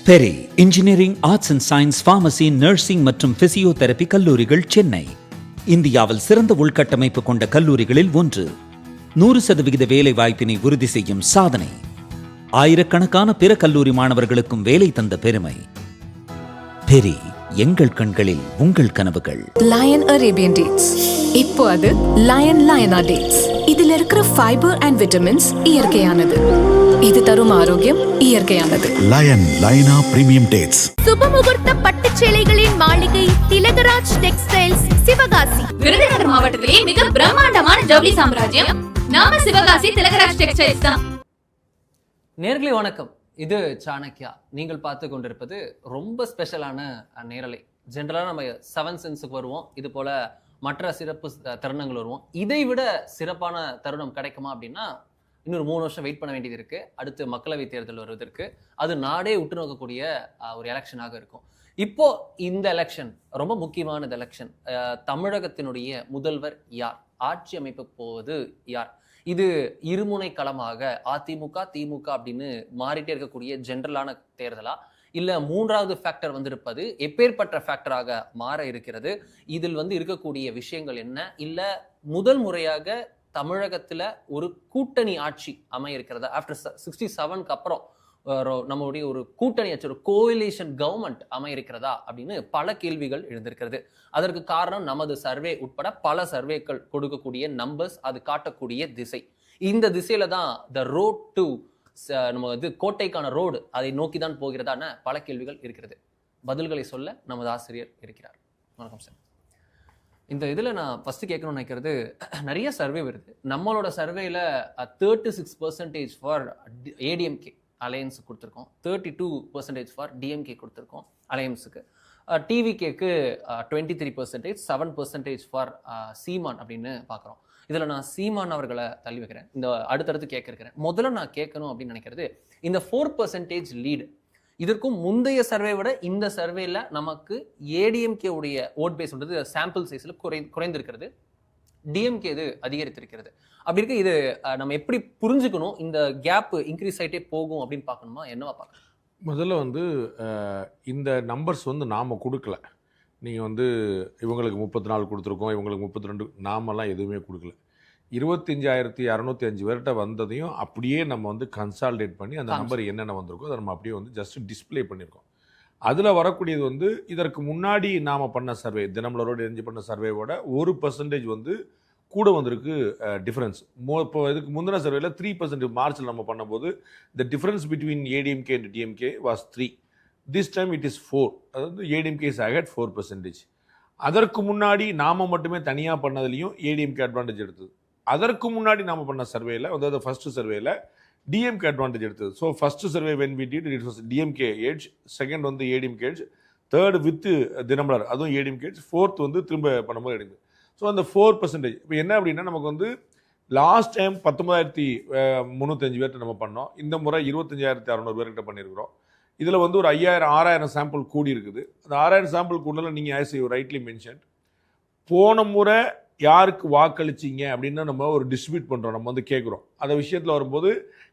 Peri engineering, arts and science, pharmacy, nursing மற்றும் physiotherapy கல்லூரிகள் சென்னை. இந்தியாவில் சிறந்த உள்கட்டமைப்பு கொண்ட கல்லூரிகளில் ஒன்று. 100% வேலை வாய்ப்பினை உறுதி செய்யும் சாதனை. ஆயிரக்கணக்கான பிற கல்லூரி மாணவர்களுக்கும் வேலை தந்த பெருமை. பெரி, எங்கள் கண்களில் உங்கள் கனவுகள். Lion Arabian dates. இப்போ அது லயனா டேட்ஸ். இதுல இருக்கிற ஃபைபர் அண்ட் விட்டமின்ஸ் இயற்கையானது. இது தரும் ஆரோக்கியம் இயற்கையானது. லயனா பிரீமியம் டேட்ஸ். சுபமுகூர்த்த பட்டுச்சேலைகளின் மாளிகை திலகராஜ் டெக்ஸ்டைல்ஸ், சிவகாசி. விருதுநகர் மாவட்டத்திலேயே மிக பிரம்மாண்டமான ஜவுளி சாம்ராஜ்யம் நாம சிவகாசி திலகராஜ் டெக்ஸ்டைல்ஸ் தான். நேர்களே வணக்கம், இது சாணக்கியா. நீங்கள் பார்த்து கொண்டிருப்பது ரொம்ப ஸ்பெஷலான நேரலை. ஜென்ரலாக நம்ம 7 சென்ஸுக்கு வருவோம், இது போல மற்ற சிறப்பு தருணங்கள் வருவோம். இதை விட சிறப்பான தருணம் கிடைக்குமா அப்படின்னா இன்னொரு 3 வருஷம் வெயிட் பண்ண வேண்டியது இருக்கு. அடுத்து மக்களவை தேர்தல் வருவதற்கு, அது நாடே உற்று நோக்கக்கூடிய ஒரு எலெக்ஷனாக இருக்கும். இப்போ இந்த எலெக்ஷன் ரொம்ப முக்கியமான எலெக்ஷன். தமிழகத்தினுடைய முதல்வர் யார், ஆட்சி அமைப்பு போவது யார், இது இருமுனை களமாக அதிமுக திமுக அப்படின்னு மாறிட்டே இருக்கக்கூடிய ஜென்ரலான தேர்தலா, இல்ல மூன்றாவது ஃபேக்டர் வந்திருப்பது எப்பேற்பட்ட ஃபேக்டராக மாற இருக்கிறது, இதில் இருக்கக்கூடிய விஷயங்கள் என்ன, இல்ல முதல் முறையாக தமிழகத்துல ஒரு கூட்டணி ஆட்சி அமைய இருக்கிறதா, ஆஃப்டர் 67க்கு அப்புறம் நம்மளுடைய ஒரு கூட்டணி ஆட்சி, ஒரு கோலிஷன் கவர்மெண்ட் அமைய இருக்கிறதா அப்படின்னு பல கேள்விகள் எழுந்திருக்கிறது. அதற்கு காரணம் நமது சர்வே உட்பட பல சர்வேக்கள் கொடுக்கக்கூடிய நம்பர்ஸ், அது காட்டக்கூடிய திசை. இந்த திசையில தான் த ரோட் டு நம்ம கோட்டைக்கான ரோடு, அதை நோக்கி தான் போகிறதான பல கேள்விகள் இருக்கிறது. பதில்களை சொல்ல நமது ஆசிரியர் இருக்கிறார். வணக்கம் சார். இந்த இதில் நான் ஃபஸ்ட்டு கேட்கணும்னு நினைக்கிறது, நிறைய சர்வே வருது. நம்மளோட சர்வேல 36% ஃபார் ஏடிஎம்கே அலையன்ஸு கொடுத்துருக்கோம், 32% ஃபார் டிஎம்கே கொடுத்துருக்கோம் அலையன்ஸுக்கு. டிவிகேக்கு 23%, 7% ஃபார் சீமான் அப்படின்னு பார்க்குறோம். இதில் நான் சீமான் அவர்களை தள்ளி வைக்கிறேன், இந்த அடுத்தடுத்து கேட்க இருக்கிறேன். முதல்ல நான் கேட்கணும் அப்படின்னு நினைக்கிறது, இந்த 4% லீடு, இதற்கும் முந்தைய சர்வே விட இந்த சர்வேல நமக்கு ஏடிஎம்கே உடைய ஓட் பேஸ் சாம்பிள் சைஸ்ல குறைந்திருக்கிறது, டிஎம்கே இது அதிகரித்திருக்கிறது. அப்படி இருக்கு, இது நம்ம எப்படி புரிஞ்சுக்கணும்? இந்த கேப் இன்க்ரீஸ் ஆகிட்டே போகும் அப்படின்னு பார்க்கணுமா, என்னவா பார்க்கணும்? முதல்ல இந்த நம்பர்ஸ் நாம் கொடுக்கல. நீங்கள் இவங்களுக்கு 34 கொடுத்துருக்கோம், இவங்களுக்கு 32, நாமெல்லாம் எதுவுமே கொடுக்கல. 25,605 பேர்கிட்ட வந்ததையும் அப்படியே நம்ம கன்சால்டேட் பண்ணி அந்த நம்பர் என்னென்ன வந்திருக்கோ அதை நம்ம அப்படியே ஜஸ்ட் டிஸ்பிளே பண்ணியிருக்கோம். அதில் வரக்கூடியது இதற்கு முன்னாடி நாம் பண்ண சர்வே, தினமலரோடு எரிஞ்சு பண்ண சர்வேவோட 1% கூட வந்திருக்கு டிஃப்ரென்ஸ். இப்போ இதுக்கு முந்தின சர்வேல 3% மார்ச்சில் நம்ம பண்ணும்போது the difference between ADMK and DMK was 3. This time it is 4. அதாவது ஏடிஎம்கே இஸ் அஹெட் 4%. அதற்கு முன்னாடி நாம் மட்டுமே தனியாக பண்ணதுலையும் ஏடிஎம்கே அட்வான்டேஜ் எடுத்தது. அதற்கு முன்னாடி நாம் பண்ண சர்வேல, அதாவது ஃபர்ஸ்ட் சர்வேல டிஎம்கே அட்வான்டேஜ் எடுத்தது. So first survey when we did it was DMK edge, second ADMK edge, third with Dinamalar அதுவும் ஏடிஎம்கே ஏட்ஜ், ஃபோர்த் திரும்ப பண்ணும்போது எடுக்குது. ஸோ அந்த 4% இப்போ என்ன அப்படின்னா, நமக்கு லாஸ்ட் டைம் 19,305 பேர்கிட்ட நம்ம பண்ணோம். இந்த முறை 25,600 பேர்கிட்ட பண்ணியிருக்கிறோம். இதில் ஒரு 5,000-6,000 சாம்பிள் கூடி இருக்குது. அந்த 6,000 சாம்பிள் கூடல நீங்கள் ஆஸ் யூ ரைட்லி மென்ஷன், போன முறை யாருக்கு வாக்களிச்சிங்க அப்படின்னு நம்ம ஒரு டிஸ்ட்ரிபியூட் பண்ணுறோம், நம்ம கேட்குறோம். அந்த விஷயத்தில் வரும்போது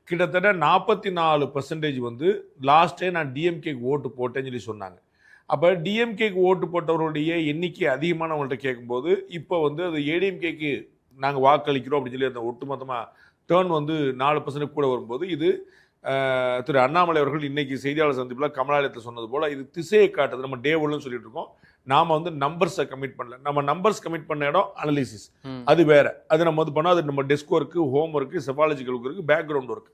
கிட்டத்தட்ட 44% லாஸ்ட் டைம் நான் டிஎம்கேக்கு ஓட்டு போட்டேன்னு சொல்லி சொன்னாங்க. அப்போ டிஎம்கேக்கு ஓட்டு போட்டவருடைய எண்ணிக்கை அதிகமானவங்கள்ட்ட கேட்கும்போது இப்போ அது ஏடிஎம்கேக்கு நாங்கள் வாக்களிக்கிறோம் அப்படின்னு சொல்லி அந்த ஒட்டுமொத்தமாக டேர்ன் 4% கூட வரும்போது, இது திரு அண்ணாமலை அவர்கள் இன்னைக்கு செய்தியாளர் சந்திப்பில் கமலாலயத்தில் சொன்னது போல் இது திசையை காட்டுது. நம்ம டே ஒன்னு சொல்லிட்டு இருக்கோம், நாம நம்பர்ஸை கமிட் பண்ணல. நம்ம நம்பர்ஸ் கமிட் பண்ண இடம் அனலிசிஸ், அது வேற. அது நம்ம பண்ணால் அது நம்ம desk work, home work, psephological work இருக்கு, பேக்ரவுண்ட் ஒர்க்.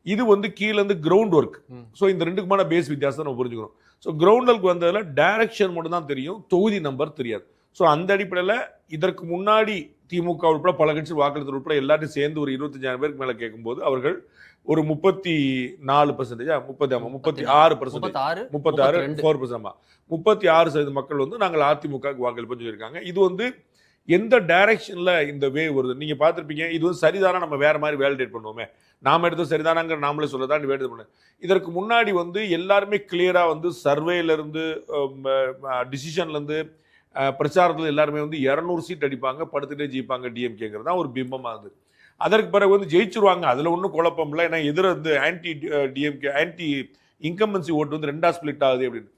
இது கீழேருந்து கிரவுண்ட் ஒர்க். ஸோ இந்த ரெண்டுக்குமான பேஸ் வித்தியாசத்தை நம்ம புரிஞ்சுக்கணும். ஸோ கிரவுண்ட் ஒர்க் வந்ததில் டைரக்ஷன் மட்டும் தான் தெரியும், தொகுதி நம்பர் தெரியாது. ஸோ அந்த அடிப்படையில் இதற்கு முன்னாடி திமுக உட்பட பல கட்சி வாக்களித்தல் உட்பட எல்லாத்தையும் சேர்ந்து ஒரு 25,000 பேருக்கு மேலே கேட்கும்போது அவர்கள் ஒரு 34%, 36% மக்கள் நாங்கள் அதிமுகவுக்கு வாக்களிப்போம் சொல்லியிருக்காங்க. இது எந்த டைரக்ஷன்ல இந்த வே வருது நீங்க பார்த்துருப்பீங்க. இது சரிதானா, நம்ம வேற மாதிரி வேலிடேட் பண்ணுவோமே, நாம எடுத்து சரிதானாங்கிற நாமளே சொல்லதான் வேலிடேட் பண்ண. இதற்கு முன்னாடி எல்லாருமே கிளியரா சர்வேல இருந்து டிசிஷன்ல இருந்து பிரச்சாரத்தில் எல்லாருமே 200 சீட் அடிப்பாங்க, படுத்துட்டே ஜெயிப்பாங்க டிஎம்கேங்கிறது தான் ஒரு பிம்பமாக இருந்தது. அதற்கு பிறகு ஜெயிச்சிருவாங்க, அதில் ஒன்றும் குழப்பம் இல்லை. ஏன்னா எதிர ஆன்டி டிஎம்கே, ஆன்டி இன்கம்பன்சி ஓட்டு வந்து 2ஆ ஸ்பிளிட் ஆகுது அப்படின்னு.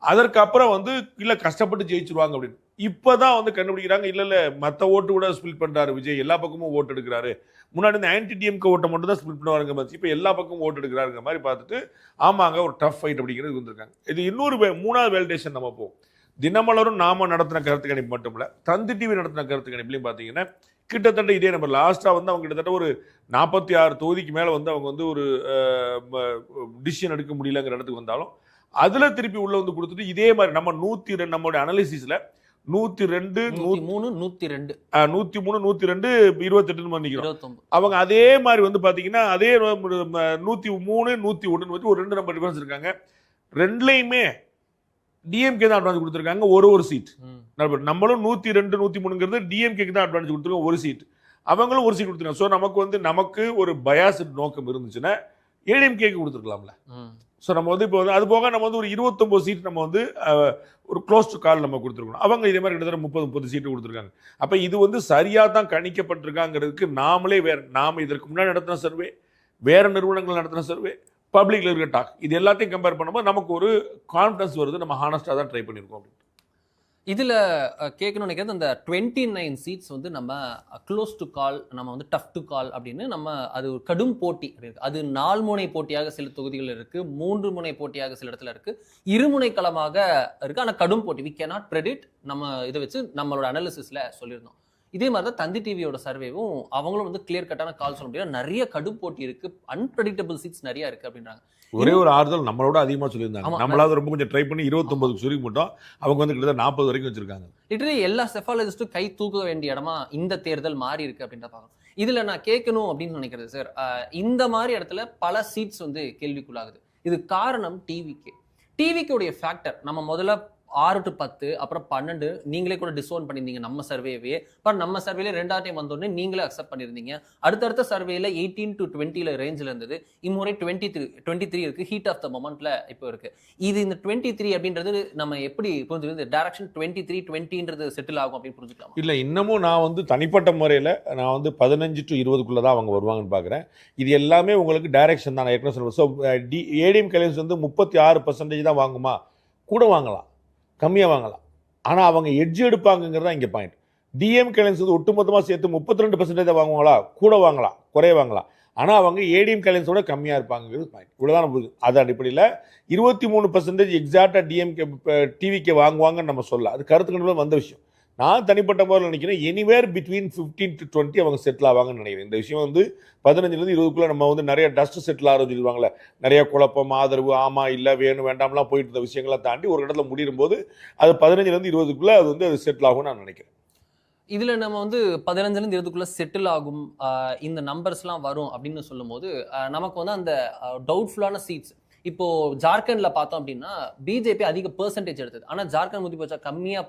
அதற்கப்புறம் வந்து இல்லை கஷ்டப்பட்டு ஜெயிச்சிருவாங்க அப்படின்னு. இப்போதான் வந்து கண்டுபிடிக்கிறாங்க, இல்லை மற்ற ஓட்டு கூட ஸ்பிளிட் பண்ணுறாரு விஜய், எல்லா பக்கமும் ஓட்டு எடுக்கிறாரு. முன்னாடி இந்த ஆன்டி டிஎம்கே ஓட்டை மட்டும் தான் ஸ்பிளிட் பண்ணுவாருங்க, இப்போ எல்லா பக்கமும் ஓட்டு எடுக்கிறாருங்க மாதிரி பார்த்துட்டு ஆமாங்க ஒரு டஃப் ஃபைட் அப்படிங்கிறது வந்திருக்காங்க. இது இன்னொரு 3வது வேலிடேஷன் நம்ம போவோம். தினமலரும் நாம நடத்தின கருத்து கணிப்பு மட்டும் இல்லை, தந்தி டிவி நடத்தின கருத்து கணிப்புலையும் பார்த்தீங்கன்னா கிட்டத்தட்ட இதே நம்பர். லாஸ்ட்டாக வந்து அவங்க கிட்டத்தட்ட ஒரு 46 தொகுதிக்கு மேலே வந்து அவங்க வந்து ஒரு டிசிஷன் எடுக்க முடியலங்கிற இடத்துக்கு வந்தாலும் அதில் திருப்பி உள்ள வந்து கொடுத்துட்டு இதே மாதிரி நம்ம 102 நம்மளுடைய அனாலிசிஸில் 102 103 102 103 102 28 பண்ணிக்கிறோம். அவங்க அதே மாதிரி வந்து பார்த்தீங்கன்னா அதே 103 101 வச்சு ஒரு 2 நம்பர் டிஃபரன்ஸ் இருக்காங்க. ரெண்டுலையுமே டிஎம்கே தான் அட்வான்ஸ் கொடுத்துருக்காங்க ஒரு சீட். நம்மளும் 102 103ங்கிறது டிஎம்கேக்கு தான் அட்வான்ஸ் கொடுத்துருக்கோம் ஒரு சீட், அவங்களும் ஒரு சீட் கொடுத்துருக்காங்க. ஸோ நமக்கு வந்து நமக்கு ஒரு பயாஸ்ட் நோக்கம் இருந்துச்சுன்னா ஏடிஎம்கேக்கு கொடுத்துருக்கலாம்ல. ஸோ நம்ம வந்து இப்போ வந்து அது போக நம்ம வந்து ஒரு 29 சீட் நம்ம வந்து ஒரு க்ளோஸ் டு கால் நம்ம கொடுத்துருக்கோம். அவங்க இதே மாதிரி கிட்டத்தட்ட 30 சீட்டு கொடுத்துருக்காங்க. அப்போ இது வந்து சரியாக தான் கணிக்கப்பட்டிருக்காங்கிறதுக்கு நாமளே நாம் இதற்கு முன்னாடி நடத்தின சர்வே, வேற நிறுவனங்கள் நடத்தின சர்வே, பப்ளிக்ல இருக்க டாக், இது எல்லாத்தையும் கம்பேர் பண்ணும்போது நமக்கு ஒரு கான்ஃபிடன்ஸ் வருது, நம்ம ஹானஸ்டாக தான் ட்ரை பண்ணியிருக்கோம் அப்படின்னு. இதில் கேட்கணும்னு நினைக்கிறது அந்த 29 சீட்ஸ் வந்து நம்ம க்ளோஸ் டு கால், நம்ம வந்து டஃப் டு கால் அப்படின்னு நம்ம அது ஒரு கடும் போட்டி இருக்குது. அது 4 முனை போட்டியாக சில தொகுதிகள் இருக்குது, 3 முனை போட்டியாக சில இடத்துல இருக்குது, இருமுனை களமாக இருக்குது. ஆனால் கடும் போட்டி, வி கேனாட் ப்ரெடிக்ட். நம்ம இதை வச்சு நம்மளோட அனாலிசிஸில் சொல்லியிருந்தோம். இதே மாதிரி தான் தந்தி டிவியோட சர்வேவும் அவங்களும் வந்து கிளியர் கட்டான கால் சொல்ல முடியாது, நிறைய கடும் போட்டி இருக்கு, அன்பிரடிக்டபிள் சீட்ஸ் நிறைய இருக்கு அப்படின்றாங்க. ஒரே ஒரு ஆறுதல் நம்மளோட அதிகமாக சொல்லியிருந்தாங்க, நம்மளாவது ரொம்ப கொஞ்சம் ட்ரை பண்ணி 29 சுருக்கி மட்டும் அவங்க வந்து கிட்டத்தட்ட 40 வரைக்கும் வச்சிருக்காங்க. லிட்டரலி எல்லா செஃபாலஜிஸ்டும் கை தூக்க வேண்டிய இடமா இந்த தேர்தல் மாறி இருக்கு அப்படின்ற பார்க்கணும். இதுல நான் கேட்கணும் அப்படின்னு நினைக்கிறது சார், இந்த மாதிரி இடத்துல பல சீட்ஸ் வந்து கேள்விக்குள்ளாகுது. இது காரணம் டிவிக்கு ஃபேக்டர். நம்ம முதல்ல 6 to 10 அப்புறம் 12 நீங்களே கூட டிஸ்ஓன் பண்ணியிருந்தீங்க நம்ம சர்வேவே. பட் நம்ம சர்வேல 2வது டைம் வந்தோடனே நீங்களே அக்செப்ட் பண்ணியிருந்தீங்க. அடுத்தடுத்த சர்வேல 18 to 20 ரேஞ்சில் இருந்தது, இம்முறை 23 இருக்கு, ஹீட் ஆஃப் த மொமெண்ட்ல இப்போ இருக்கு. இது இந்த 23 அப்படின்றது நம்ம எப்படி புரிஞ்சுக்கிறது? டைரக்ஷன் 23 20ன்றது செட்டில் ஆகும் அப்படின்னு புரிஞ்சுக்கலாம். இல்லை, இன்னமும் நான் வந்து தனிப்பட்ட முறையில் நான் வந்து 15 to 20க்குள்ளே தான் அவங்க வருவாங்கன்னு பார்க்குறேன். இது எல்லாமே உங்களுக்கு டைரக்ஷன் தான். நான் ஏற்கனவே சொல்லுவேன். ஸோ ஏடிஎம் கலைன்ஸ் வந்து 36% தான் வாங்குமா, கூட வாங்கலாம், கம்மியாக வாங்கலாம், ஆனால் அவங்க எட்ஜ் எடுப்பாங்கிறது தான் இங்கே பாயிண்ட். டிஎம்கே வந்து ஒட்டுமொத்தமாக சேர்த்து 32% வாங்குவாங்களா, கூட வாங்கலாம், குறைய வாங்கலாம், ஆனால் அவங்க ஏடிஎம் கலைன்ஸோட கம்மியாக இருப்பாங்கிறது பாயிண்ட். இவ்வளோதான் புரியுது. அது அடிப்படையில் 23% எக்ஸாக்டாக டிஎம்கே டிவிக்கு வாங்குவாங்கன்னு நம்ம சொல்லலாம். அது கருத்து கணிப்பில் வந்த விஷயம். நான் தனிப்பட்ட முறையில் நினைக்கிறேன் எனிவேர் பிட்வீன் 15 to 20 அவங்க செட்டில் ஆவாங்கன்னு நினைக்கிறேன். இந்த விஷயம் வந்து 15லேருந்து 20க்குள்ளே நம்ம வந்து நிறைய டஸ்ட் செட்டில் ஆக சொல்லிடுவாங்களே, நிறைய குழப்பம், ஆதரவு, ஆமாம் இல்லை வேணும் வேண்டாம்லாம் போயிட்டு இருந்த விஷயங்களை தாண்டி ஒரு இடத்துல முடியும் போது அது 15லேருந்து 20க்குள்ளே அது வந்து அது செட்டில் ஆகும்னு நான் நினைக்கிறேன். இதில் நம்ம வந்து 15லேருந்து 20க்குள்ளே செட்டில் ஆகும், இந்த நம்பர்ஸ்லாம் வரும் அப்படின்னு சொல்லும் போது நமக்கு வந்து அந்த டவுட்ஃபுல்லான சீட்ஸ். இப்போ ஜார்க்கண்ட்ல பார்த்தோம் அப்படின்னா பிஜேபி அதிக பெர்சன்டேஜ் எடுத்தது, ஆனால் ஜார்க்கண்ட் முதி போச்சா கம்மியா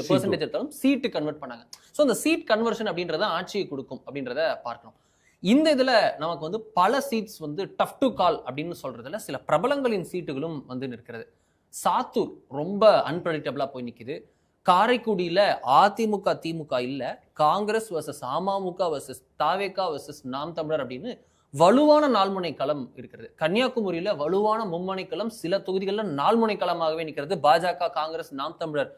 பெர்சன்டேஜ் எடுத்தாலும் சீட்டு கன்வெர்ட் பண்ணாங்க. ஸோ அந்த சீட் கன்வர்ஷன் அப்படின்றத ஆட்சியை கொடுக்கும் அப்படின்றத பார்க்கணும். இந்த இதுல நமக்கு வந்து பல சீட்ஸ் வந்து டஃப் டு கால் அப்படின்னு சொல்றதுல சில பிரபலங்களின் சீட்டுகளும் வந்து நிற்கிறது. சாத்தூர் ரொம்ப அன்பிரடிக்டபிளா போய் நிற்குது. காரைக்குடியில அதிமுக திமுக இல்ல, காங்கிரஸ் வர்சஸ் அமமுக வர்சஸ் தாவேகா வர்சஸ் நாம் தமிழர் அப்படின்னு வலுவான 4 முனை களம் இருக்கிறது. கன்னியாகுமரியில வலுவான மும்முனை களம், சில தொகுதிகளில் 4 முனை களமாகவே நிற்கிறது. பாஜக, காங்கிரஸ், நாம் தமிழர்,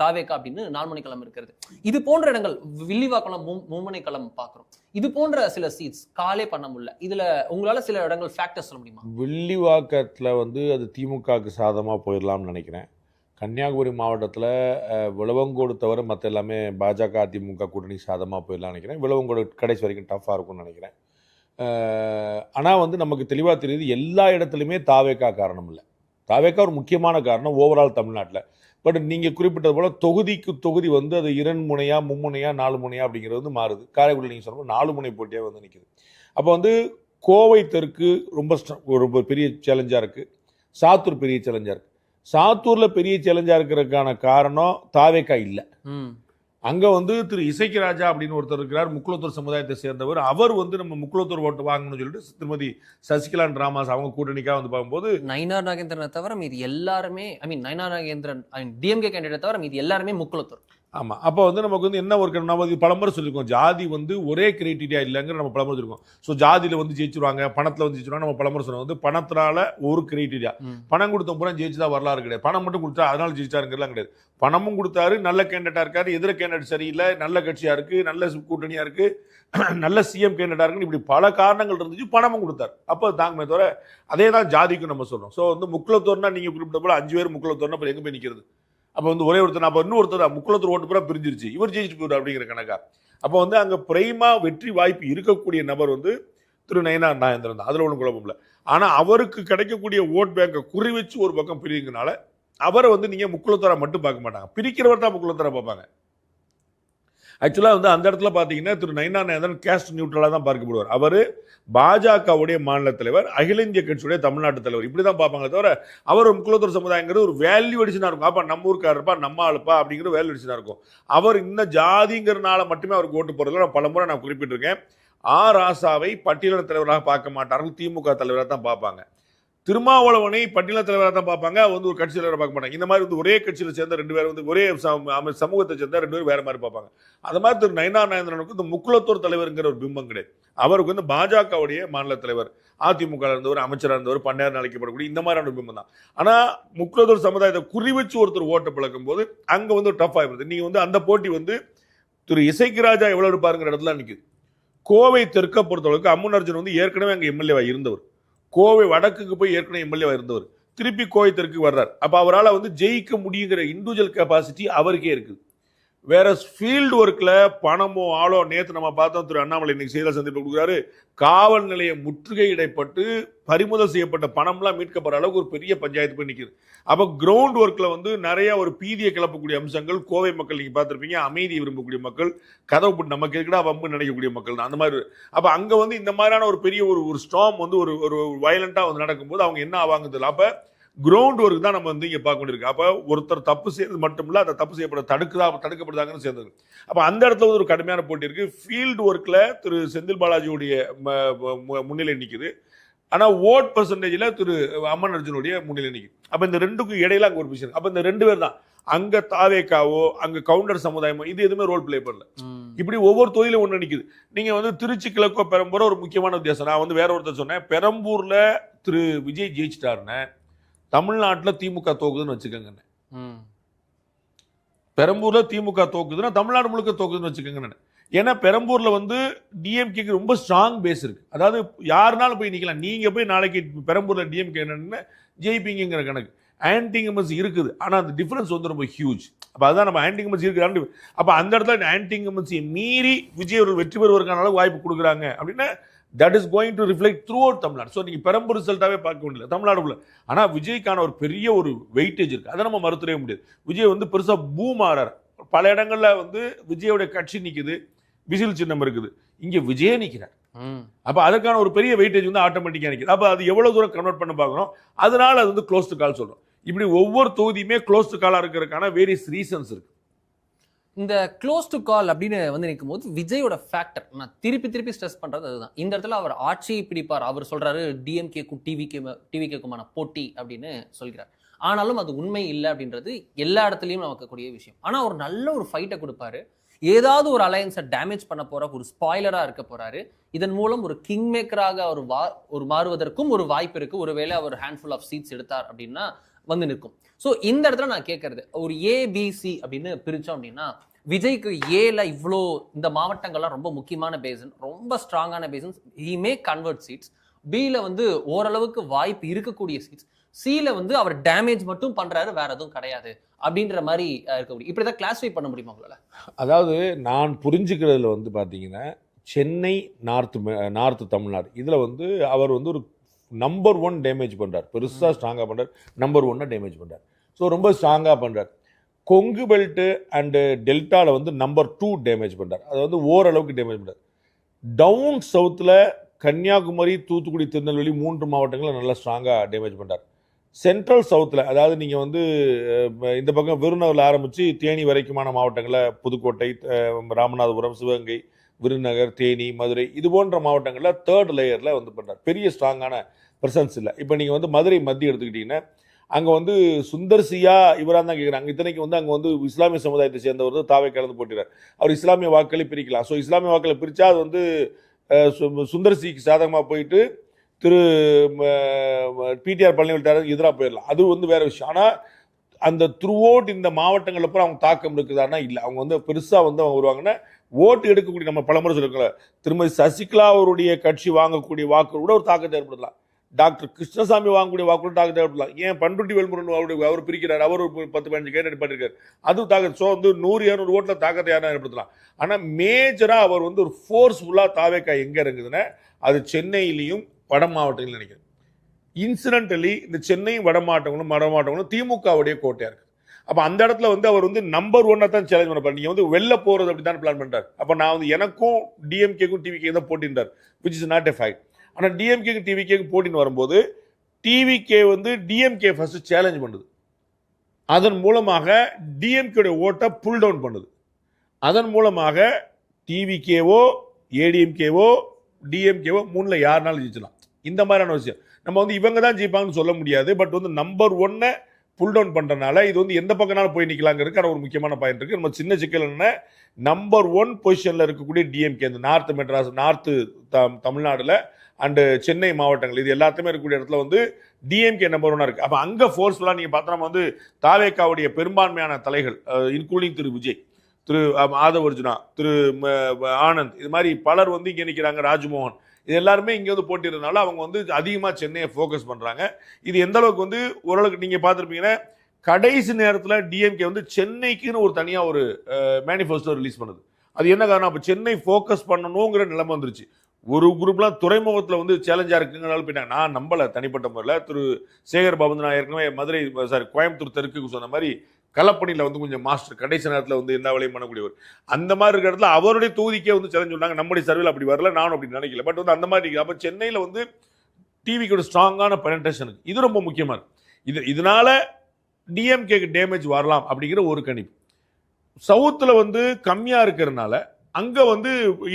தாவேகா அப்படின்னு 4 முனை களம் இருக்கிறது. இது போன்ற இடங்கள் வில்லிவாக்கம் மும்முனை களம் பார்க்கிறோம். இது போன்ற சில சீட்ஸ் காலே பண்ண முடியல. இதுல உங்களால சில இடங்கள் ஃபேக்டர்ஸ் சொல்ல முடியுமா? வில்லிவாக்கத்துல வந்து அது திமுகவுக்கு சாதகமாக போயிடலாம்னு நினைக்கிறேன். கன்னியாகுமரி மாவட்டத்தில் விளவங்கோடு தவிர மற்ற எல்லாமே பாஜக அதிமுக கூட்டணி சாதகமாக போயிடலாம் நினைக்கிறேன். விளவங்கோடு கடைசி வரைக்கும் டஃப்பாக இருக்கும்னு நினைக்கிறேன். ஆனால் வந்து நமக்கு தெளிவாக தெரியுது எல்லா இடத்துலையுமே தாவேக்கா காரணம் இல்லை. தாவேக்கா ஒரு முக்கியமான காரணம் ஓவரால் தமிழ்நாட்டில். பட் நீங்கள் குறிப்பிட்டது போல் தொகுதிக்கு தொகுதி வந்து அது 2 முனையா 3 முனையா 4 முனையா அப்படிங்கிறது வந்து மாறுது. காரைக்குடி நீங்கள் சொன்னோம் 4 முனை போட்டியாக வந்து நிற்குது. அப்போ வந்து கோவை தெற்கு ரொம்ப பெரிய சேலஞ்சாக இருக்குது, சாத்தூர் பெரிய சேலஞ்சாக இருக்குது. சாத்தூர்ல பெரிய சேலஞ்சா இருக்கிறதுக்கான காரணம் தாவேக்கா இல்லை. அங்க வந்து திரு இசைக்கு ராஜா அப்படின்னு ஒருத்தர் இருக்கிறார், முக்குளத்தூர் சமுதாயத்தை சேர்ந்தவர். அவர் வந்து நம்ம முக்குளத்தூர் ஓட்டு வாங்கணும்னு சொல்லிட்டு திருமதி சசிகலா ராமாஸ் அவங்க கூட்டணிக்காக வந்து பார்க்கும்போது நயினார் நாகேந்திரனை தவிர மீது எல்லாருமே, நயினார் நாகேந்திரன் டிஎம்கே கேண்டிடேட் தவிர மீது எல்லாருமே முக்குளத்தூர். ஆமாம். அப்போ வந்து நமக்கு வந்து என்ன ஒரு நம்ம பலமுறை சொல்லியிருக்கோம், ஜாதி வந்து ஒரே கிரைட்டீரியா இல்லைங்கிற நம்ம பலமுறை சொல்லியிருக்கோம். ஸோ ஜாதியில் வந்து ஜெயிச்சிருவாங்க, பணத்தில் வந்து ஜெயிச்சிருவாங்க நம்ம பலமுறை சொல்லுவோம். வந்து பணத்தினால ஒரு கிரைட்டீரியா, பணம் கொடுத்த பூரா ஜெயிச்சுதான் வரலாறு கிடையாது. பணம் மட்டும் கொடுத்தா அதனால ஜெயிச்சாருங்கிறதுலாம் கிடையாது. பணமும் கொடுத்தாரு, நல்ல கேண்டிடேட்டாக இருக்காரு, எதிர கேண்டிடேட் சரியில்லை, நல்ல கட்சியாக இருக்குது, நல்ல கூட்டணியாக இருக்குது, நல்ல சிஎம் கேண்டிடேட்டாக இருக்குன்னு இப்படி பல காரணங்கள் இருந்துச்சு, பணமும் கொடுத்தாரு. அப்போ தாங்கமே தவிர அதே தான் ஜாதிக்கும் நம்ம சொல்கிறோம். ஸோ வந்து முக்குலத்தோர்னா நீங்கள் குறிப்பிட்ட போல 5 பேர் முக்குலத்தோர்னா அப்புறம் எங்கே போய் நிற்கிறது? அப்போ வந்து ஒரே ஒருத்தர், அப்போ இன்னொருத்தர் முக்குலத்தூர் ஓட்டு பூரா பிரிஞ்சிருச்சு, இவர் ஜெயிச்சுட்டு போயிரு அப்படிங்கிற கணக்கா. அப்போ வந்து அங்கே பிரைமா வெற்றி வாய்ப்பு இருக்கக்கூடிய நபர் வந்து திரு நயினார் நாகேந்திரன் தான், அதில் ஒன்றும் குழப்பம் இல்லை. ஆனால் அவருக்கு கிடைக்கக்கூடிய ஓட் பேங்கை குறி வச்சு ஒரு பக்கம் பிரியுங்கனால அவரை வந்து நீங்கள் முக்குலத்தோரை மட்டும் பார்க்க மாட்டாங்க, பிரிக்கிறவர் தான் முக்குலத்தோரை பார்ப்பாங்க. ஆக்சுவலாக வந்து அந்த இடத்துல பார்த்தீங்கன்னா திரு நயினார் நாகேந்திரன் கேஸ்ட் நியூட்ரலாக தான் பார்க்கப்படுவார். அவர் பாஜகவுடைய மாநில தலைவர், அகில இந்திய கட்சியுடைய தமிழ்நாட்டு தலைவர், இப்படி தான் பார்ப்பாங்க தவிர அவர் முக்குலத்தூர் சமுதாயங்கிறது ஒரு வேல்யூ அடிச்சுனா இருக்கும். அப்போ நம்ம ஊருக்காரப்பா, நம்ம ஆளுப்பா அப்படிங்கிற வேல்யூ அடிச்சுனா இருக்கும். அவர் இந்த ஜாதிங்கிறனால மட்டுமே அவருக்கு ஓட்டு போகிறதுல நான் பலமுறை நான் குறிப்பிட்டிருக்கேன். ராசாவை பட்டியலின தலைவராக பார்க்க மாட்டார்கள், திமுக தலைவராக தான் பார்ப்பாங்க. திருமாவளவனை பட்டியல தலைவராக தான் பார்ப்பாங்க, வந்து ஒரு கட்சி தலைவராக பார்க்க மாட்டாங்க. இந்த மாதிரி வந்து ஒரே கட்சியில் சேர்ந்த 2 பேர் வந்து ஒரே சமூகத்தை சேர்ந்த 2 பேர் வேற மாதிரி பார்ப்பாங்க. அது மாதிரி திரு நயினார் நாகேந்திரனுக்கு இந்த முக்குலத்தூர் தலைவருங்கிற ஒரு பிம்பம் கிடையாது. அவருக்கு வந்து பாஜகவுடைய மாநில தலைவர், அதிமுக இருந்தவர், அமைச்சராக இருந்தவர், பண்டாயிரம் அழைக்கப்படக்கூடிய இந்த மாதிரியான ஒரு பிம்பம் தான். ஆனால் முக்குலத்தூர் சமுதாயத்தை குறி வச்சு ஒருத்தர் ஓட்டை பழக்கும் போது அங்கே வந்து ஒரு டஃப் ஆகிடுது. நீங்கள் வந்து அந்த போட்டி வந்து திரு இசைக்கு ராஜா எவ்வளோ இருப்பாருங்கிற இடத்துல நிற்குது. கோவை தெற்க பொறுத்தளவுக்கு அம்முன் அர்ஜுன் வந்து ஏற்கனவே அங்கே எம்எல்ஏவாக இருந்தவர், கோவை வடக்குக்கு போய் ஏற்கனவே எம்எல்ஏவாக இருந்தவர், திருப்பி கோவை தெற்கு வர்றார். அப்போ அவரால் வந்து ஜெயிக்க முடியுங்கிற இண்டிவிஜுவல் கெப்பாசிட்டி அவருக்கே இருக்குது. வேற ஃபீல்டு ஒர்க்கில் பணமோ ஆளோ, நேற்று நம்ம பார்த்தோம் திரு அண்ணாமலை இன்னைக்கு செய்தியாளர் சந்திப்பு கொடுக்குறாரு, காவல் நிலையம் முற்றுகையிடப்பட்டு பறிமுதல் செய்யப்பட்ட பணம்லாம் மீட்கப்படுற அளவுக்கு ஒரு பெரிய பஞ்சாயத்து போய் நிற்குது. அப்போ கிரவுண்ட் ஒர்க்கில் வந்து நிறைய ஒரு பீதியை கிளப்பக்கூடிய அம்சங்கள் கோவை மக்கள் நீங்கள் பார்த்துருப்பீங்க, அமைதியை விரும்பக்கூடிய மக்கள், கதவு போட்டு நமக்கு இருக்கடா வம்பு நினைக்கக்கூடிய மக்கள் தான் அந்த மாதிரி. அப்போ அங்கே வந்து இந்த மாதிரியான ஒரு பெரிய ஒரு ஸ்டார்ம் வந்து ஒரு வயலண்ட்டாக வந்து நடக்கும்போது அவங்க என்ன ஆவாங்க தெரியல. அப்போ கிரவுண்ட் ஒர்க் தான் நம்ம வந்து இங்கே பார்க்க வேண்டியிருக்கு. அப்போ ஒருத்தர் தப்பு செய்யறது மட்டும் இல்லை, அந்த தப்பு செய்யப்பட தடுக்கப்படுதாங்கன்னு சேர்ந்தது. அப்போ அந்த இடத்துல வந்து ஒரு கடுமையான போட்டி இருக்குது. ஃபீல்டு ஒர்க்கில் திரு செந்தில் பாலாஜியுடைய முன்னிலை நிற்குது, ஆனால் ஓட் பர்சன்டேஜில் திரு அம்மன் அர்ஜுனுடைய முன்னிலை நிற்குது. அப்போ இந்த ரெண்டுக்கும் இடையில அங்கே ஒரு விஷயம். அப்போ இந்த 2 பேர் தான் அங்கே தாவேக்காவோ அங்கே கவுண்டர் சமுதாயமோ இது எதுவுமே ரோல் பிளே பண்ணல. இப்படி ஒவ்வொரு தொழிலும் ஒன்று நிற்குது. நீங்கள் வந்து திருச்சி கிழக்கோ பெரம்பூரோ ஒரு முக்கியமான வித்தியாசம். நான் வந்து வேற ஒருத்தர் சொன்னேன், பெரம்பூரில் திரு விஜய் ஜெயிச்சிட்டாருன்னு தமிழ்நாட்டில் திமுக தோக்குதுன்னு வச்சுக்கோங்க. பெரம்பூர்ல திமுக தோக்குதுன்னா தமிழ்நாடு முழுக்க தோக்குதுன்னு வச்சுக்கோங்க. ஏன்னா பெரம்பூர்ல வந்து டிஎம்கேக்கு ரொம்ப ஸ்ட்ராங் பேஸ் இருக்கு. அதாவது யாருனாலும் போய் நிக்கலாம், நீங்க போய் நாளைக்கு பெரம்பூர்ல டிஎம்கே என்னன்னு ஜெயிப்பீங்கிற கணக்கு. ஆன்டிங்கமஸ் இருக்குது, ஆனா அந்த டிஃபரன்ஸ் வந்து ரொம்ப ஹியூஜ். அப்போ அதுதான் நம்ம ஆன்டிங்கமஸ் இருக்கிறான்னு. அப்போ அந்த இடத்துல ஆன்டிங்கமஸை மீறி விஜய் அவர்கள் வெற்றி பெறுவதற்கான அளவு வாய்ப்பு கொடுக்குறாங்க அப்படின்னா that is going to reflect through out Tamil Nadu. So நீங்கள் பெரம்பூர் ரிசல்ட்டாகவே பார்க்க வேண்டியது தமிழ்நாடுக்குள்ள. ஆனால் விஜய்க்கான ஒரு பெரிய ஒரு வெயிட்டேஜ் இருக்குது, அதை நம்ம மறுத்துடவே முடியாது. விஜய் வந்து பெருசாக பூம் ஆறார். பல இடங்களில் வந்து விஜயோடைய கட்சி நிற்குது, விசில் சின்னம் இருக்குது, இங்கே விஜயே நிற்கிறார். அப்போ அதுக்கான ஒரு பெரிய வெயிட்டேஜ் வந்து ஆட்டோமேட்டிக்காக நிற்குது. அப்போ அது எவ்வளோ தூரம் கன்வெர்ட் பண்ண பார்க்கணும், அதனால அது வந்து க்ளோஸ் டு கால் சொல்கிறோம். இப்படி ஒவ்வொரு தொகுதியுமே க்ளோஸ் டு காலாக இருக்கிறதுக்கான வேரியஸ் ரீசன்ஸ் இருக்குது. இந்த க்ளோஸ் டு கால் அப்படின்னு வந்து நிற்கும் போது விஜயோட ஃபேக்டர் நான் திருப்பி ஸ்ட்ரெஸ் பண்றது அதுதான். இந்த இடத்துல அவர் ஆட்சியை பிடிப்பார். அவர் சொல்றாரு டிஎம்கேக்கும் டிவிகேக்குமான போட்டி அப்படின்னு சொல்கிறார். ஆனாலும் அது உண்மை இல்லை அப்படின்றது எல்லா இடத்துலையும் நமக்கு கூடிய விஷயம். ஆனால் ஒரு நல்ல ஒரு ஃபைட்டை கொடுப்பாரு, ஏதாவது ஒரு அலையன்ஸை டேமேஜ் பண்ண போற ஒரு ஸ்பாய்லராக இருக்க போறாரு. இதன் மூலம் ஒரு கிங் மேக்கராக ஒரு மாறுவதற்கும் ஒரு வாய்ப்பு இருக்கு. ஒருவேளை அவர் ஹேண்ட்ஃபுல் ஆஃப் சீட்ஸ் எடுத்தார் அப்படின்னா வந்து நிற்கும். ஸோ இந்த இடத்துல நான் கேட்கறது, ஒரு ஏபிசி அப்படின்னு பிரித்தோம் அப்படின்னா விஜய்க்கு ஏல இவ்வளோ இந்த மாவட்டங்கள்லாம் ரொம்ப முக்கியமான பேசன், ரொம்ப ஸ்ட்ராங்கான பேசன்ஸ், ஹி மே கன்வெர்ட் சீட்ஸ். பியில் வந்து ஓரளவுக்கு வாய்ப்பு இருக்கக்கூடிய சீட்ஸ், சியில் வந்து அவர் டேமேஜ் மட்டும் பண்ணுறாரு, வேற எதுவும் கிடையாது அப்படின்ற மாதிரி இருக்கக்கூடிய. இப்படி தான் கிளாஸிஃபை பண்ண முடியுமா உங்களால்? அதாவது நான் புரிஞ்சுக்கிறதுல வந்து பார்த்தீங்கன்னா சென்னை நார்த்து தமிழ்நாடு இதில் வந்து அவர் வந்து ஒரு நம்பர் 1 டேமேஜ் பண்ணுறார், பெருசாக ஸ்ட்ராங்காக பண்ணுறார், நம்பர் 1 டேமேஜ் பண்ணுறார். ஸோ ரொம்ப ஸ்ட்ராங்காக பண்ணுறார். கொங்கு பெல்ட்டு அண்டு டெல்டாவில் வந்து நம்பர் 2 டேமேஜ் பண்ணுறார், அது வந்து ஓரளவுக்கு டேமேஜ் பண்ணுறார். டவுன் சவுத்தில் கன்னியாகுமரி, தூத்துக்குடி, திருநெல்வேலி 3 மாவட்டங்களில் நல்லா ஸ்ட்ராங்காக டேமேஜ் பண்ணுறார். சென்ட்ரல் சவுத்தில் அதாவது நீங்கள் வந்து இந்த பக்கம் விருதுநகரில் ஆரம்பித்து தேனி வரைக்குமான மாவட்டங்களில் புதுக்கோட்டை, ராமநாதபுரம், சிவகங்கை, விருதுநகர், தேனி, மதுரை இது போன்ற மாவட்டங்களில் 3rd லேயரில் வந்து பண்ணுறார். பெரிய ஸ்ட்ராங்கான ப்ரெசன்ஸ் இல்லை. இப்போ நீங்கள் வந்து மதுரை மத்திய எடுத்துக்கிட்டிங்கன்னா அங்கே வந்து சுந்தர்சியா இவராக தான் கேட்குறாங்க. இத்தனைக்கு வந்து அங்கே வந்து இஸ்லாமிய சமுதாயத்தை சேர்ந்தவர் தாவே கலந்து போட்டிறார். அவர் இஸ்லாமிய வாக்களை பிரிக்கலாம். ஸோ இஸ்லாமிய வாக்களை பிரித்தா அது வந்து சுந்தர்சிக்கு சாதகமாக போயிட்டு திரு பிடிஆர் பழனிவேல் எதிராக போயிடலாம். அது வந்து வேற விஷயம். ஆனால் அந்த த்ரூ அவுட் இந்த மாவட்டங்களில் பூரா அவங்க தாக்கம் இருக்குதானா இல்லை. அவங்க வந்து பெருசாக வந்து அவங்க வருவாங்கன்னா ஓட்டு எடுக்கக்கூடிய, நம்ம பலமுறை சொல்லிருக்கல, திருமதி சசிகலா அவருடைய கட்சி வாங்கக்கூடிய வாக்கு கூட ஒரு தாக்கத்தை ஏற்படுத்தலாம். டாக்டர் கிருஷ்ணசாமி வாங்கக்கூடிய வாக்கு தாக்கத்தை ஏற்படலாம். ஏன் பண்ருட்டி வேல்முருகன் அவர் பிரிக்கிறார், அவர் ஒரு 10-15 கேண்டிடேட் பண்ணிருக்காரு, அது தாக்கத்தை. ஸோ வந்து 100-200 ஓட்டில் தாக்கத்தை யாரும் ஏற்படுத்தலாம். ஆனால் மேஜராக அவர் வந்து ஒரு ஃபோர்ஸ்ஃபுல்லாக தாவேக்கா எங்கே இருக்குதுன்னா அது சென்னையிலையும் வட மாவட்டங்கள் நினைக்கிறேன். இன்சிடென்டலி இந்த சென்னையும் வட மாவட்டங்களும் திமுகவுடைய கோட்டையாக இருக்குது. அப்போ அந்த இடத்துல வந்து அவர் வந்து நம்பர் 1 தான் சேலஞ்ச் பண்ணப்பார். நீங்கள் வந்து வெளில போகிறது அப்படி தான் பிளான் பண்ணுறாரு. அப்போ நான் வந்து எனக்கும் டிஎம்கேக்கும் டிவிகே தான் போட்டின்றார், which is not a fact. ஆனால் டிஎம்கேக்கு டிவிகேக்கு போட்டின்னு வரும்போது டிவிகே வந்து டிஎம்கே ஃபர்ஸ்ட் சேலஞ்ச் பண்ணுது. அதன் மூலமாக டிஎம்கேடைய ஓட்டை புல் டவுன் பண்ணுது. அதன் மூலமாக டிவிகேவோ ஏடிஎம்கேவோ டிஎம்கேவோ 3ல் யாருனாலும் ஜெயிச்சலாம். இந்த மாதிரியான விஷயம் நம்ம வந்து இவங்க தான் ஜெயிப்பாங்கன்னு சொல்ல முடியாது. பட் வந்து நம்பர் 1 புல் டவுன் பண்ணுறதுனால இது வந்து எந்த பக்கம்னாலும் போய் நிற்கலாங்கிறதுக்கான ஒரு முக்கியமான பாயிண்ட் இருக்குது. நம்ம சின்ன சிக்கல் என்ன, நம்பர் 1 பொசிஷனில் இருக்கக்கூடிய டிஎம்கே, இந்த நார்த் மெட்ராஸ், நார்த்து தமிழ்நாடுல அண்டு சென்னை மாவட்டங்கள், இது எல்லாத்தையுமே இருக்கக்கூடிய இடத்துல வந்து டிஎம்கே நம்பர் 1 இருக்குது. அப்போ அங்கே ஃபோர்ஸ்ஃபுல்லாக நீங்கள் பார்த்தா நம்ம வந்து தாவேக்காவுடைய பெரும்பான்மையான தலைகள், இன்க்ளூடிங் திரு விஜய், திரு ஆதவ் அர்ஜுனா, திரு ஆனந்த், இது மாதிரி பலர் வந்து இங்கே நிற்கிறாங்க, ராஜ்மோகன், இது எல்லாருமே இங்கே வந்து போட்டிருந்தனால அவங்க வந்து அதிகமாக சென்னையை ஃபோக்கஸ் பண்ணுறாங்க. இது எந்த அளவுக்கு வந்து ஓரளவுக்கு நீங்கள் பார்த்துருப்பீங்கன்னா கடைசி நேரத்தில் டிஎம்கே வந்து சென்னைக்குன்னு ஒரு தனியாக ஒரு மேனிஃபெஸ்டோ ரிலீஸ் பண்ணுது. அது என்ன காரணம், அப்போ சென்னை ஃபோக்கஸ் பண்ணணுங்கிற நிலைமை வந்துருச்சு. ஒரு குரூப்லாம் துறைமுகத்தில் வந்து சேலஞ்சாக இருக்குங்கிறனால போயிட்டாங்க. நான் நம்பலை தனிப்பட்ட முறையில். திரு சேகர் பாபு நான் ஏற்கனவே கோயம்புத்தூர் தெற்குக்கு சொன்ன மாதிரி களப்பணியில் வந்து கொஞ்சம் மாஸ்டர், கடைசி நேரத்தில் வந்து எல்லா வேலையும் பண்ணக்கூடியவர். அந்த மாதிரி இருக்கிற இடத்துல அவருடைய தொகுதிக்கே வந்து சேலஞ்ச் சொன்னாங்க. நம்முடைய சர்வேல அப்படி வரல, நானும் அப்படி நினைக்கல. பட் வந்து அந்த மாதிரி அப்போ சென்னையில் வந்து டிவிக்கு ஒரு ஸ்ட்ராங்கான பெனட்ரேஷன் இருக்குது. இது ரொம்ப முக்கியமாக இருக்குது. இதனால டிஎம்கேக்கு டேமேஜ் வரலாம் அப்படிங்கிற ஒரு கணிப்பு. சவுத்தில் வந்து கம்மியாக இருக்கிறதுனால அங்கே வந்து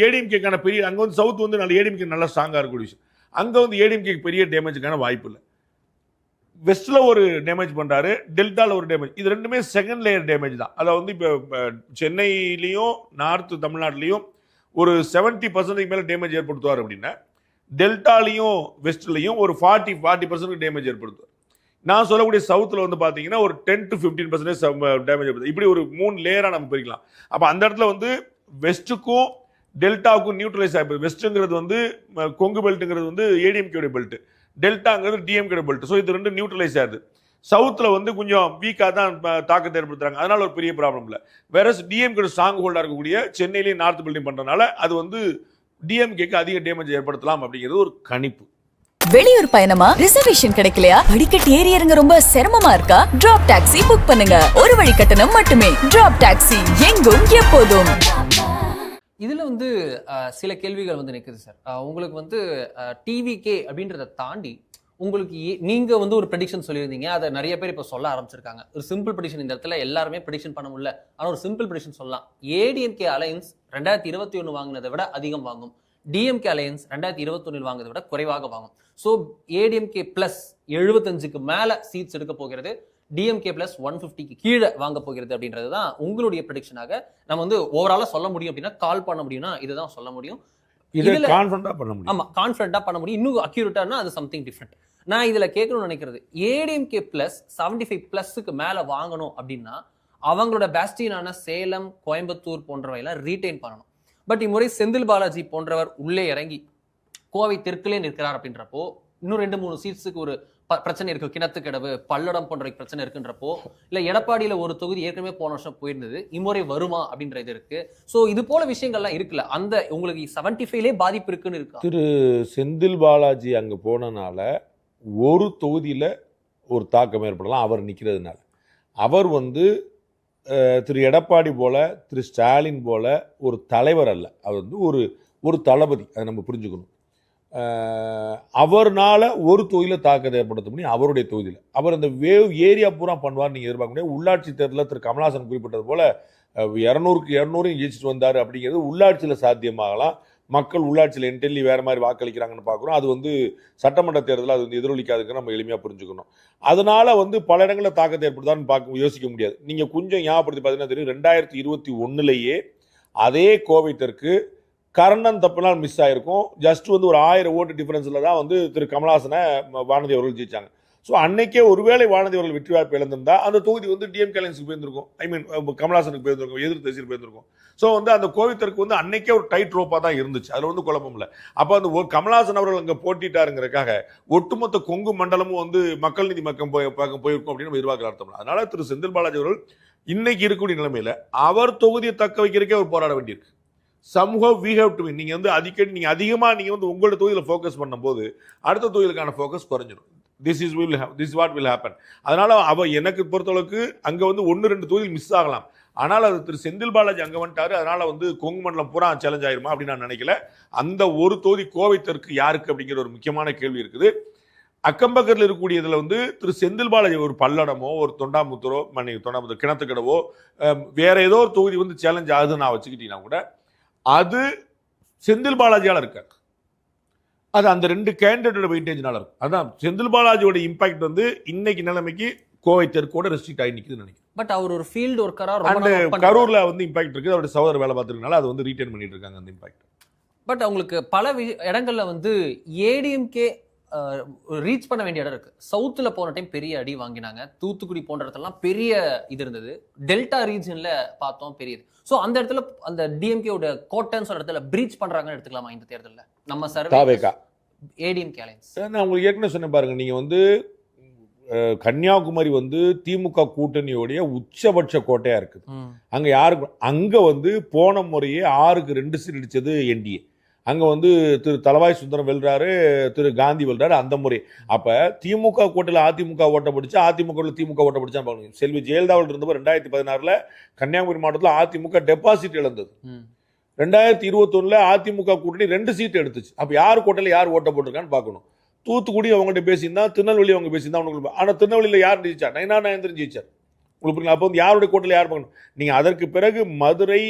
ஏடிஎம்கேக்கான பெரிய, அங்கே வந்து சவுத் வந்து நல்ல ஏடிஎம்கே நல்லா ஸ்ட்ராங்காக இருக்கக்கூடிய விஷயம். அங்கே வந்து ஏடிஎம்கேக்கு பெரிய டேமேஜுக்கான வாய்ப்பு இல்லை. வெஸ்ட்ல ஒரு டேமேஜ் பண்றாரு, டெல்டால ஒரு டேமேஜ். இது ரெண்டுமே செகண்ட் லேயர் டேமேஜ் தான். அதாவது வந்து இப்போ சென்னையிலையும் நார்த் தமிழ்நாட்டிலையும் ஒரு 70% மேலே டேமேஜ் ஏற்படுத்துவார் அப்படின்னா டெல்டாலையும் வெஸ்ட்லையும் ஒரு 40% டேமேஜ் ஏற்படுத்துவார். நான் சொல்லக்கூடிய சவுத்தில் வந்து பார்த்தீங்கன்னா ஒரு 10 to 15% டேமேஜ் ஏற்படுத்தும். இப்படி ஒரு 3 லேயராக நம்ம பிரிக்கலாம். அப்போ அந்த இடத்துல வந்து வெஸ்ட்டுக்கும் டெல்டாவுக்கும் நியூட்ரலைஸ் ஆகிடுது. வெஸ்ட்டுங்கிறது வந்து கொங்கு பெல்ட்டுங்கிறது வந்து ஏடிஎம்கேடைய பெல்ட், டெல்டாங்கிறது டிஎம்கே பெல்ட். ஸோ இது ரெண்டு நியூட்ரலைஸ் ஆகுது. சவுத்தில் வந்து கொஞ்சம் வீக்காக தான் தாக்கத்தை ஏற்படுத்துறாங்க. அதனால ஒரு பெரிய ப்ராப்ளம் இல்லை. வேற டிஎம்கே ஸ்ட்ராங் ஹோல்டாக இருக்கக்கூடிய சென்னையிலேயும் நார்த் பில்டிங் பண்ணுறதுனால அது வந்து டிஎம்கேக்கு அதிக டேமேஜ் ஏற்படுத்தலாம் அப்படிங்கிறது ஒரு கணிப்பு. வெளியூர் பயணமா, ரிசர்வேஷன் கிடைக்கலையா, படிக்கட்டு ஏறி இறங்க ரொம்ப சிரமமா இருக்கா? டிராப் டாக்ஸி புக் பண்ணுங்க. ஒரு வழி கட்டணம் மட்டுமே. டிராப் டாக்ஸி, எங்கும் எப்போதும். இதில் வந்து சில கேள்விகள் வந்து நிற்குது சார். உங்களுக்கு வந்து டிவிகே அப்படின்றத தாண்டி உங்களுக்கு நீங்கள் வந்து ஒரு ப்ரெடிக்ஷன் சொல்லியிருந்தீங்க, அதை நிறைய பேர் இப்போ சொல்ல ஆரம்பிச்சிருக்காங்க. ஒரு சிம்பிள் ப்ரெடிக்ஷன், இந்த இடத்துல எல்லாருமே ப்ரெடிக்ஷன் பண்ண முடியல, ஆனால் ஒரு சிம்பிள் ப்ரெடிக்ஷன் சொல்லலாம். ஏடிஎம்கே அலையன்ஸ் 2021 வாங்கினதை விட அதிகம் வாங்கும், டிஎம்கே அலையன்ஸ் 2021 வாங்கினதை விட குறைவாக வாங்கும். ஸோ ஏடிஎம்கே பிளஸ் 75க்கு மேலே சீட்ஸ் எடுக்க போகிறது, டிஎம்கே பிளஸ் 150க்கு கீழே வாங்க போகிறது அப்படின்றது தான் உங்களுடைய ப்ரெடிக்ஷனாக நம்ம வந்து ஓவராலாக சொல்ல முடியும். அப்படின்னா கால் பண்ண முடியும்னா இதுதான் சொல்ல முடியும். இதில் கான்ஃபிடண்டா பண்ண முடியும். ஆமாம், கான்ஃபிடண்டா பண்ண முடியும். இன்னும் அக்யூரேட்டானா அது சம்திங் டிஃப்ரெண்ட். நான் இதில் கேட்கணும்னு நினைக்கிறது, ஏடிஎம்கே பிளஸ் 75+க்கு மேலே வாங்கணும் அப்படின்னா அவங்களோட பேஸ்டியனான சேலம், கோயம்புத்தூர் போன்றவையெல்லாம் ரீட்டைன் பண்ணணும். பட் இம்முறை செந்தில் பாலாஜி போன்றவர் உள்ளே இறங்கி கோவை தெற்குலே நிற்கிறார் அப்படின்றப்போ இன்னும் 2-3 சீட்ஸுக்கு ஒரு பிரச்சனை இருக்கு. கிணத்துக்கடவு, பல்லடம் போன்ற பிரச்சனை இருக்குன்றப்போ, இல்லை எடப்பாடியில ஒரு தொகுதி ஏற்கனவே போன வருஷம் போயிருந்தது, இம்முறை வருமா அப்படின்ற இது இருக்கு. ஸோ இது போல விஷயங்கள்லாம் இருக்குல்ல, அந்த உங்களுக்கு 75லே பாதிப்பு இருக்குன்னு இருக்கு. திரு செந்தில் பாலாஜி அங்கே போனனால ஒரு தொகுதியில் ஒரு தாக்கம் ஏற்படலாம் அவர் நிற்கிறதுனால. அவர் வந்து திரு எடப்பாடி போல, திரு ஸ்டாலின் போல ஒரு தலைவர் அல்ல, அவர் வந்து ஒரு தளபதி. அதை நம்ம புரிஞ்சுக்கணும். அவர்னால ஒரு தொகுதியில் தாக்கத்தை ஏற்படுத்த முடியும். அவருடைய தொகுதியில் அவர் அந்த வேவ் ஏரியா பூரா பண்ணுவார் நீங்கள் எதிர்பார்க்க முடியாது. உள்ளாட்சி தேர்தலில் திரு கமலஹாசன் குறிப்பிட்டது போல 200க்கு 200 ஜெயிச்சுட்டு வந்தார் அப்படிங்கிறது உள்ளாட்சியில் சாத்தியமாகலாம், மக்கள் உள்ளாட்சியில் என்டெல்லி வேறு மாதிரி வாக்களிக்கிறாங்கன்னு பார்க்குறோம். அது வந்து சட்டமன்ற தேர்தலில் அது வந்து எதிரொலிக்காதுன்னு நம்ம எளிமையாக புரிஞ்சுக்கணும். அதனால் வந்து பல இடங்களில் தாக்கத்தை ஏற்படுத்தான்னு யோசிக்க முடியாது. நீங்கள் கொஞ்சம் ஞாபகப்படுத்தி பார்த்தீங்கன்னா தெரியும், 2021 அதே கோவை தெற்கு கர்ணன் தப்புனால் மிஸ் ஆகிருக்கும். ஜஸ்ட் வந்து ஒரு 1000 ஓட்டு டிஃபரன்ஸில் தான் வந்து திரு கமலஹாசனை வானதி அவர்கள் ஜெயிச்சாங்க. ஸோ அன்னைக்கே ஒருவேளை வானதி அவர்கள் வெற்றி வாய்ப்பு இழந்திருந்தா அந்த தொகுதி வந்து டிஎம்கே அலையன்ஸுக்கு போயிருந்திருக்கும். ஐ மீன் கமலஹாசனுக்கு போயிருந்திருக்கும், எதிர்த்து தேசியில் போயிருந்திருக்கும். ஸோ வந்து அந்த கோவித்திற்கு வந்து அன்னைக்கே ஒரு டைட் ரோப்பாக தான் இருந்துச்சு. அதில் வந்து குழப்பம் இல்லை. அப்போ அந்த கமலஹாசன் அவர்கள் அங்கே போட்டிட்டாருங்கிறதுக்காக ஒட்டுமொத்த கொங்கு மண்டலமும் வந்து மக்கள் நீதி பக்கம் போயிருக்கும் அப்படின்னு நம்ம எதிர்பார்க்கல அர்த்தம். அதனால திரு செந்தில் பாலாஜி அவர்கள் இன்னைக்கு இருக்கக்கூடிய நிலைமையில அவர் தொகுதியை தக்க வைக்கிறதுக்கே அவர் போராட வேண்டியிருக்கு. somehow we have to win. நீங்க வந்து அடிக்கடி நீங்க அதிகமாக நீங்க வந்து உங்களோட தொகுதியில் ஃபோக்கஸ் பண்ணும்போது அடுத்த தொகுதிகளுக்கான ஃபோக்கஸ் குறைஞ்சிடும். this is what will happen. அதனால எனக்கு பொறுத்தளவுக்கு அங்க வந்து 1-2 தொகுதியில் மிஸ் ஆகலாம். ஆனால் அது திரு செந்தில் பாலாஜி அங்க வந்துட்டாரு, அதனால வந்து கொங்கு மண்டலம் பூரா சேலஞ்ச் ஆயிருமா அப்படின்னு நான் நினைக்கல. அந்த ஒரு தொகுதி கோவை தெற்கு யாருக்கு அப்படிங்கிற ஒரு முக்கியமான கேள்வி இருக்குது. அக்கம்பக்கத்தில் இருக்கக்கூடியதுல வந்து திரு செந்தில் பாலாஜி ஒரு பல்லடமோ ஒரு தொண்டாமுத்தூரோ கிணத்துக்கடவோ வேற ஏதோ ஒரு தொகுதி வந்து சேலஞ்ச் ஆகுதுன்னு நான் வச்சுக்கிட்டீங்கன்னா கூட அது செந்தில் பாலாஜியால இருக்காது. அது அந்த 2 கேண்டிடேட்டோட வெயிட்டேஜ்னால இருக்கும். அதான் செந்தில் பாலாஜியோட இம்பாக்ட் வந்து இன்னைக்கு நிலைமைக்கு கோவை தெற்கோட ரெஸ்ட்ரிக்ட் ஆகி நிற்குதுன்னு நினைக்கிறேன். பட் அவர் ஒரு ஃபீல்டு ஒர்க்கரா கரூர்ல வந்து இம்பாக்ட் இருக்குது. அவருடைய சகோதரர் வேலை பார்த்துருக்கனால அது வந்து ரீட்டைன் பண்ணிட்டு இருக்காங்க அந்த இம்பாக்ட். பட் அவங்களுக்கு பல இடங்கள்ல வந்து ஏடிஎம்கே ரீச் பண்ண வேண்டிய இடம் இருக்கு. சவுத்துல போன டைம் பெரிய அடி வாங்கினாங்க. தூத்துக்குடி போன்ற இடத்துலலாம் பெரிய இது இருந்தது. டெல்டா ரீஜன்ல பார்த்தோம் பெரியது. ஸோ அந்த இடத்துல அந்த டிஎம்கேவோட கோட்டைன்னு சொல்ற இடத்துல பிரீச் பண்றாங்கன்னு எடுத்துக்கலாமா இந்த தேர்தலில் நம்ம சர்வே ஏடிஎம்கே அலையன்ஸ்? நான் உங்களுக்கு ஏற்கனவே சொன்ன பாருங்க, நீங்க வந்து கன்னியாகுமரி வந்து திமுக கூட்டணியோடைய உச்சபட்ச கோட்டையா இருக்குது. அங்க யாருக்கு அங்க வந்து போன முறையே 6க்கு 2 சீட் அடிச்சது என்டிஏ. அங்க வந்து திரு தலவாய் சுந்தரம் வெல்றாரு, திரு காந்தி வெல்றாரு அந்த முறை. அப்ப திமுக கூட்டத்தில் அதிமுக ஓட்ட பிடிச்சு அதிமுக திமுக ஓட்ட பிடிச்சா பாருங்க. செல்வி ஜெயலலிதாவில் இருந்தப்போ 2016 கன்னியாகுமரி மாவட்டத்தில் அதிமுக டெபாசிட் இழந்தது. 2021 அதிமுக கூட்டணி 2 சீட் எடுத்துச்சு. அப்ப யார் கூட்டத்தில் யார் ஓட்ட போட்டிருக்கான்னு பார்க்கணும். தூத்துக்குடி அவங்ககிட்ட பேசியிருந்தா, திருநெல்வேலி அவங்க பேசியிருந்தா உங்களுக்கு. ஆனா திருநெல்வேலியில் யார் ஜெயிச்சா? நயனாநயந்திரன் ஜெயிச்சார். உங்களுக்கு அப்போ வந்து யாருடைய கூட்டத்தில் யார் பார்க்கணும்? நீங்க அதற்கு பிறகு மதுரை,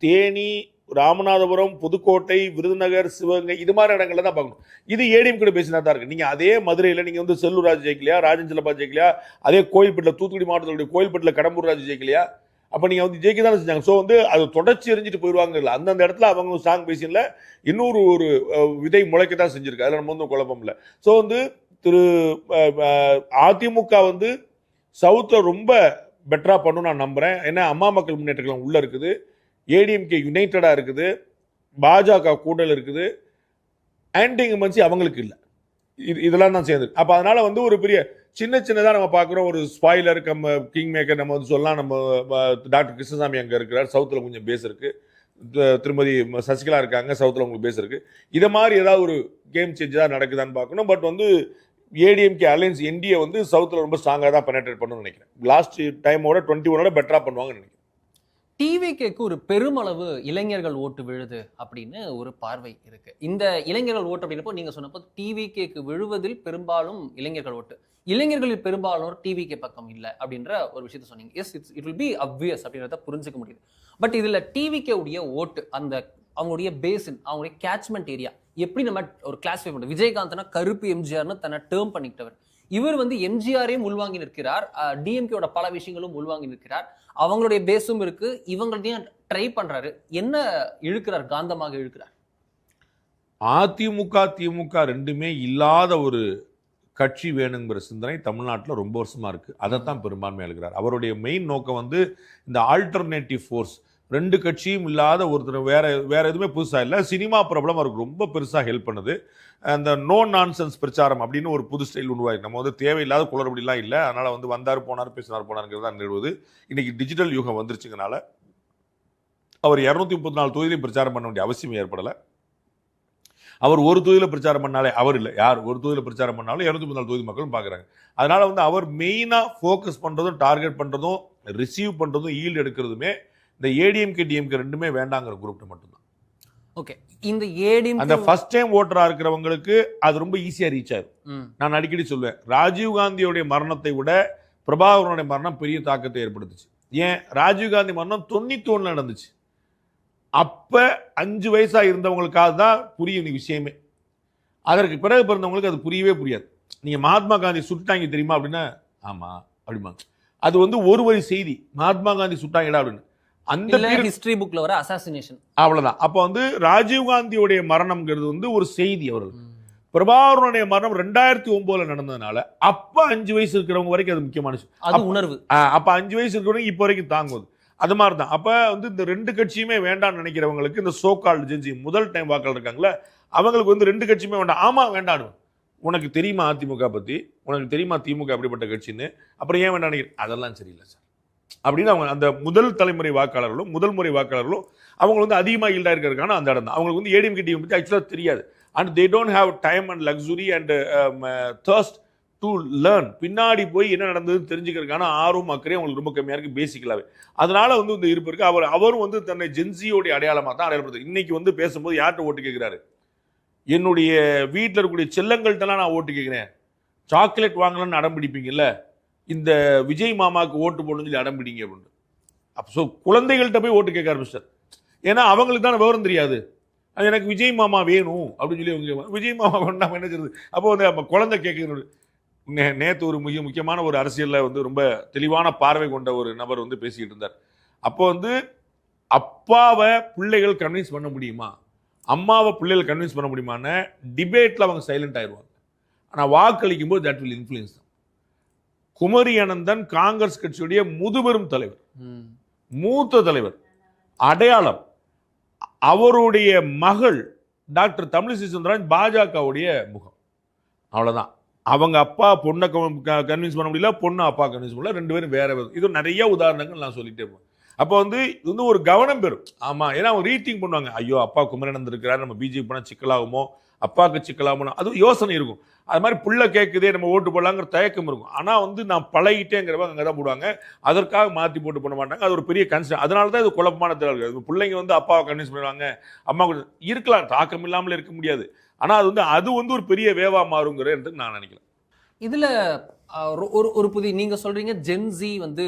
தேனி, ராமநாதபுரம், புதுக்கோட்டை, விருதுநகர், சிவகங்கை இது மாதிரி இடங்கள்ல தான் பார்க்கணும். இது ஏடிஎம் கூட பேசினா தான் இருக்கு. நீங்க அதே மதுரையில் நீங்க வந்து செல்லூர் ராஜ் ஜெயிக்கலையா, ராஜன் ஜெயிக்கலையா, அதே கோயில்பேட்டில் தூத்துக்குடி மாவட்டத்துடைய கோயில்பேட்டில் கடம்பூர் ராஜ் ஜெயிக்கலையா? அப்ப நீங்க வந்து ஜெயிக்க தானே செஞ்சாங்க. ஸோ வந்து அது தொடர்ச்சி எரிஞ்சிட்டு போயிடுவாங்க. இல்லை அந்தந்த இடத்துல அவங்க ஸ்ட்ராங் பேசின்ல இன்னொரு ஒரு விதை முளைக்கத்தான் செஞ்சிருக்கு. அதில் நம்ம வந்து குழப்பம் இல்லை. ஸோ வந்து திரு அதிமுக வந்து சவுத்துல ரொம்ப பெட்டரா பண்ணும் நான் நம்புறேன். ஏன்னா அம்மா மக்கள் முன்னேற்ற கழகம் உள்ள இருக்குது, ஏடிஎம்கே யுனைடடா இருக்குது, பாஜக கூட்டல் இருக்குது, ஆன்டி இன்கம்பன்சி அவங்களுக்கு இல்லை. இதெல்லாம் தான் சேர்ந்து. அப்ப அதனால வந்து ஒரு பெரிய சின்னதா நம்ம பார்க்குறோம். ஒரு ஸ்பாயிலர் கிங் மேக்கர் நம்ம வந்து சொல்லலாம். நம்ம டாக்டர் கிருஷ்ணசாமி அங்கே இருக்கிறார், சவுத்தில் கொஞ்சம் பேஸ் இருக்கு. திருமதி சசிகலா இருக்காங்க, சவுத்தில் உங்களுக்கு பேஸ் இருக்கு. இதை மாதிரி ஏதாவது ஒரு கேம் சேஞ்சராக நடக்குதான்னு பார்க்கணும். பட் வந்து ஏடிஎம்கே அலையன்ஸ் என்டிஏ வந்து சவுத்தில் ரொம்ப ஸ்ட்ராங்காக தான் பெனட்ரேட் பண்ணணும்னு நினைக்கிறேன். லாஸ்ட் டைமோட 21 பெட்டரா பண்ணுவாங்கன்னு நினைக்கிறேன். டிவிகேக்கு ஒரு பெருமளவு இளைஞர்கள் ஓட்டு விழுது அப்படின்னு ஒரு பார்வை இருக்கு. இந்த இளைஞர்கள் ஓட்டு அப்படின்னப்போ நீங்க சொன்னப்போ டிவிகேக்கு விழுவதில் பெரும்பாலும் இளைஞர்கள் ஓட்டு, இளைஞர்களில் பெரும்பாலும் டிவிகே பக்கம் இல்லை அப்படின்ற ஒரு விஷயத்த சொன்னீங்க. Yes, it will be obvious அப்படின்றத புரிஞ்சுக்க முடியுது. பட் இதுல டிவிகே உடைய ஓட்டு, அந்த அவங்களுடைய பேசின், அவங்களுடைய கேட்ச்மெண்ட் ஏரியா எப்படி நம்ம ஒரு கிளாஸிஃபை பண்ணுறோம்? விஜயகாந்த்னா கருப்பு எம்ஜிஆர்னு தன்னை டேர்ம் பண்ணிக்கிட்டவர். இவர் வந்து எம்ஜிஆரையும் உள்வாங்கி நிற்கிறார், டிஎம்கேயோட பல விஷயங்களும் உள்வாங்கி நிற்கிறார். அவங்களுடைய பேஸும் இருக்கு, இவங்கள்டையும் ட்ரை பண்றாரு. என்ன இழுக்கிறார், காந்தமாக இழுக்கிறார்? அதிமுக திமுக ரெண்டுமே இல்லாத ஒரு கட்சி வேணுங்கிற சிந்தனை தமிழ்நாட்டில் ரொம்ப வருஷமா இருக்கு. அதைத்தான் பெரும்பான்மை எழுக்கிறார். அவருடைய மெயின் நோக்கம் வந்து இந்த ஆல்டர்னேட்டிவ் ஃபோர்ஸ், 2 கட்சியும் இல்லாத ஒருத்தர், வேற எதுவுமே புதுசா இல்லை. சினிமா பிரபலம் அவருக்கு ரொம்ப பெருசா ஹெல்ப் பண்ணுது. அந்த நோ நான்சென்ஸ் பிரச்சாரம் அப்படின்னு ஒரு புது ஸ்டைல் உருவாகி, நம்ம வந்து தேவையில்லாத குளறுபடிலாம் இல்லை, அதனால வந்து வந்தார் போனார் பேசினார் போனாருங்கிறது தான் நிறுவுது. இன்னைக்கு டிஜிட்டல் யுகம் வந்துருச்சுங்கனால அவர் 234 தொகுதியிலையும் பிரச்சாரம் பண்ண வேண்டிய அவசியம் ஏற்படலை. அவர் ஒரு தொகுதியில் பிரச்சாரம் பண்ணாலே, அவர் இல்லை யார் ஒரு தொகுதியில் பிரச்சாரம் பண்ணாலும் 234 தொகுதி மக்களும் பார்க்குறாங்க. அதனால வந்து அவர் மெயினாக ஃபோக்கஸ் பண்ணுறதும், டார்கெட் பண்ணுறதும், ரிசீவ் பண்ணுறதும், ஈல்டு எடுக்கிறதுமே இந்த ஏடிஎம்கே டிஎம்கே ரெண்டுமே வேண்டாங்கிற குரூப் மட்டும்தான். ஓகே, இந்த ஏடிஎம் அந்த ஃபர்ஸ்ட் டைம் ஓட்டரா இருக்கிறவங்களுக்கு அது ரொம்ப ஈஸியா ரீச் ஆகும். நான் அடிக்கடி சொல்லுவேன், ராஜீவ்காந்தியோடைய மரணத்தை விட பிரபாகரனுடைய மரணம் பெரிய தாக்கத்தை ஏற்படுத்துச்சு. ஏன்? ராஜீவ்காந்தி மரணம் 91 நடந்துச்சு. அப்போ 5 வயசா இருந்தவங்களுக்காக தான் புரியும் இந்த விஷயமே. அதற்கு பிறகு பிறந்தவங்களுக்கு அது புரியவே புரியாது. நீங்கள் மகாத்மா காந்தி சுட்டாங்க தெரியுமா அப்படின்னா ஆமாம் அப்படிம்பாங்க. அது வந்து ஒரு வரி செய்தி, மகாத்மா காந்தி சுட்டாங்கடா அப்படின்னு. அந்த ஹிஸ்டரி புக்ல வர அசாசினேஷன் அவ்வளவுதான். அப்போ வந்து ராஜீவ்காந்தியோடைய மரணம்ங்கிறது வந்து ஒரு செய்தி அவர்களுக்கு. பிரபாகரனுடைய மரணம் 2009 நடந்ததுனால அப்ப 5 வயசு இருக்கிறவங்க வரைக்கும் அது முக்கியமான விஷயம். அது உணர்வு. அப்ப 5 வயசு இருக்கிறவங்க இப்ப வரைக்கும் தாங்குவது. அது மாதிரி தான். அப்ப வந்து இந்த 2 கட்சியுமே வேண்டாம்னு நினைக்கிறவங்களுக்கு இந்த சோகால்டு ஜென்சி முதல் டைம் வாக்காளர் இருக்காங்களே அவங்களுக்கு வந்து 2 கட்சியுமே வேண்டாம். ஆமா வேண்டாம். உனக்கு தெரியுமா அதிமுக பத்தி, உனக்கு தெரியுமா திமுக அப்படிப்பட்ட கட்சின்னு, அப்புறம் ஏன் வேண்டாம் நினைக்கிறேன், அதெல்லாம் சரியில்லை சார் அப்படின்னு அவங்க அந்த முதல் தலைமுறை வாக்காளர்களும் முதல் முறை வாக்காளர்களும் அவங்க வந்து அதிகமாக ஈல்டா இருக்கிறதுக்கான அந்த இடம் தான். அவங்களுக்கு வந்து ஏடிஎம்கே டீம் பற்றி ஆக்சுவலாக தெரியாது. And they don't have time and luxury and thirst to learn. பின்னாடி போய் என்ன நடந்ததுன்னு தெரிஞ்சுக்கிறதுக்கான ஆர்வம் அக்கறையும் அவங்களுக்கு ரொம்ப கம்மியாக இருக்குது பேசிக்கலாவே. அதனால வந்து இந்த இருப்பு இருக்குது. அவரும் வந்து தன்னை ஜென்சியோடைய அடையாளமாக தான் அடையாளப்படுது. இன்னைக்கு வந்து பேசும்போது யார்கிட்ட ஓட்டு கேட்குறாரு, என்னுடைய வீட்டில் இருக்கக்கூடிய செல்லங்கள்ட்டெல்லாம் நான் ஓட்டு கேட்குறேன். சாக்லேட் வாங்கலாம்னு அடம் பிடிப்பீங்கல்ல, இந்த விஜய் மாமாவுக்கு ஓட்டு போடணும்னு சொல்லி அடம் பிடிங்க அப்படின்னு. அப்போ ஸோ குழந்தைகள்கிட்ட போய் ஓட்டு கேட்க ஆரம்பிச்சார். ஏன்னா அவங்களுக்கு தான் விவரம் தெரியாது. அது எனக்கு விஜய் மாமா வேணும் அப்படின்னு சொல்லி அவங்க விஜய் மாமா வேண்டாம் என்ன செய்யுது. அப்போ வந்து நம்ம குழந்தை கேட்குறது. நேற்று ஒரு மிக முக்கியமான ஒரு அரசியலில் வந்து ரொம்ப தெளிவான பார்வை கொண்ட ஒரு நபர் வந்து பேசிக்கிட்டு இருந்தார். அப்போ வந்து அப்பாவை பிள்ளைகள் கன்வின்ஸ் பண்ண முடியுமா, அம்மாவை பிள்ளைகள் கன்வின்ஸ் பண்ண முடியுமான டிபேட்டில் அவங்க சைலண்ட் ஆயிடுவாங்க. ஆனால் வாக்களிக்கும் போது that will influence. Kumari Ananthan Congress கட்சியுடைய முதுபெரும் தலைவர், மூத்த தலைவர், அடையாளம். அவருடைய மகள் டாக்டர் தமிழிசை சவுந்தரராஜன் பாஜகவுடைய முகம். அவ்வளவுதான். அவங்க அப்பா பொண்ணை கன்வின்ஸ் பண்ண முடியல, பொண்ணு அப்பா கன்வின்ஸ் பண்ணல, 2 பேரும் வேற. இது நிறைய உதாரணங்கள் நான் சொல்லிட்டே போவேன். அப்போ வந்து இது வந்து ஒரு கவனம் பெறும். ஆமா, ஏன்னா அவங்க ரீதிங் பண்ணுவாங்க. ஐயோ அப்பா குமரனந்த் இருக்கிறார், நம்ம பிஜேபி போனால் சிக்கலாகுமோ, அப்பாவுக்கு சிக்கலாகுமோ, அது யோசனை இருக்கும். அது மாதிரி பிள்ளை கேட்குதே நம்ம ஓட்டு போடலாங்கிற தயக்கம் இருக்கும். ஆனால் வந்து நான் பழகிட்டேங்கிறவங்க அங்கே தான் போடுவாங்க. அதற்காக மாற்றி போட்டு பண்ண மாட்டாங்க. அது ஒரு பெரிய கன்சர்ன். அதனால தான் இது குழப்பமான தேர்தல் இருக்குது. பிள்ளைங்க வந்து அப்பாவை கன்வின்ஸ் பண்ணுவாங்க, அம்மா இருக்கலாம், தாக்கம் இல்லாமல் இருக்க முடியாது. ஆனால் அது வந்து ஒரு பெரிய வேவா மாறுங்கிறது நான் நினைக்கிறேன். இதுல ஒரு புதிய நீங்க சொல்றீங்க ஜென்சி வந்து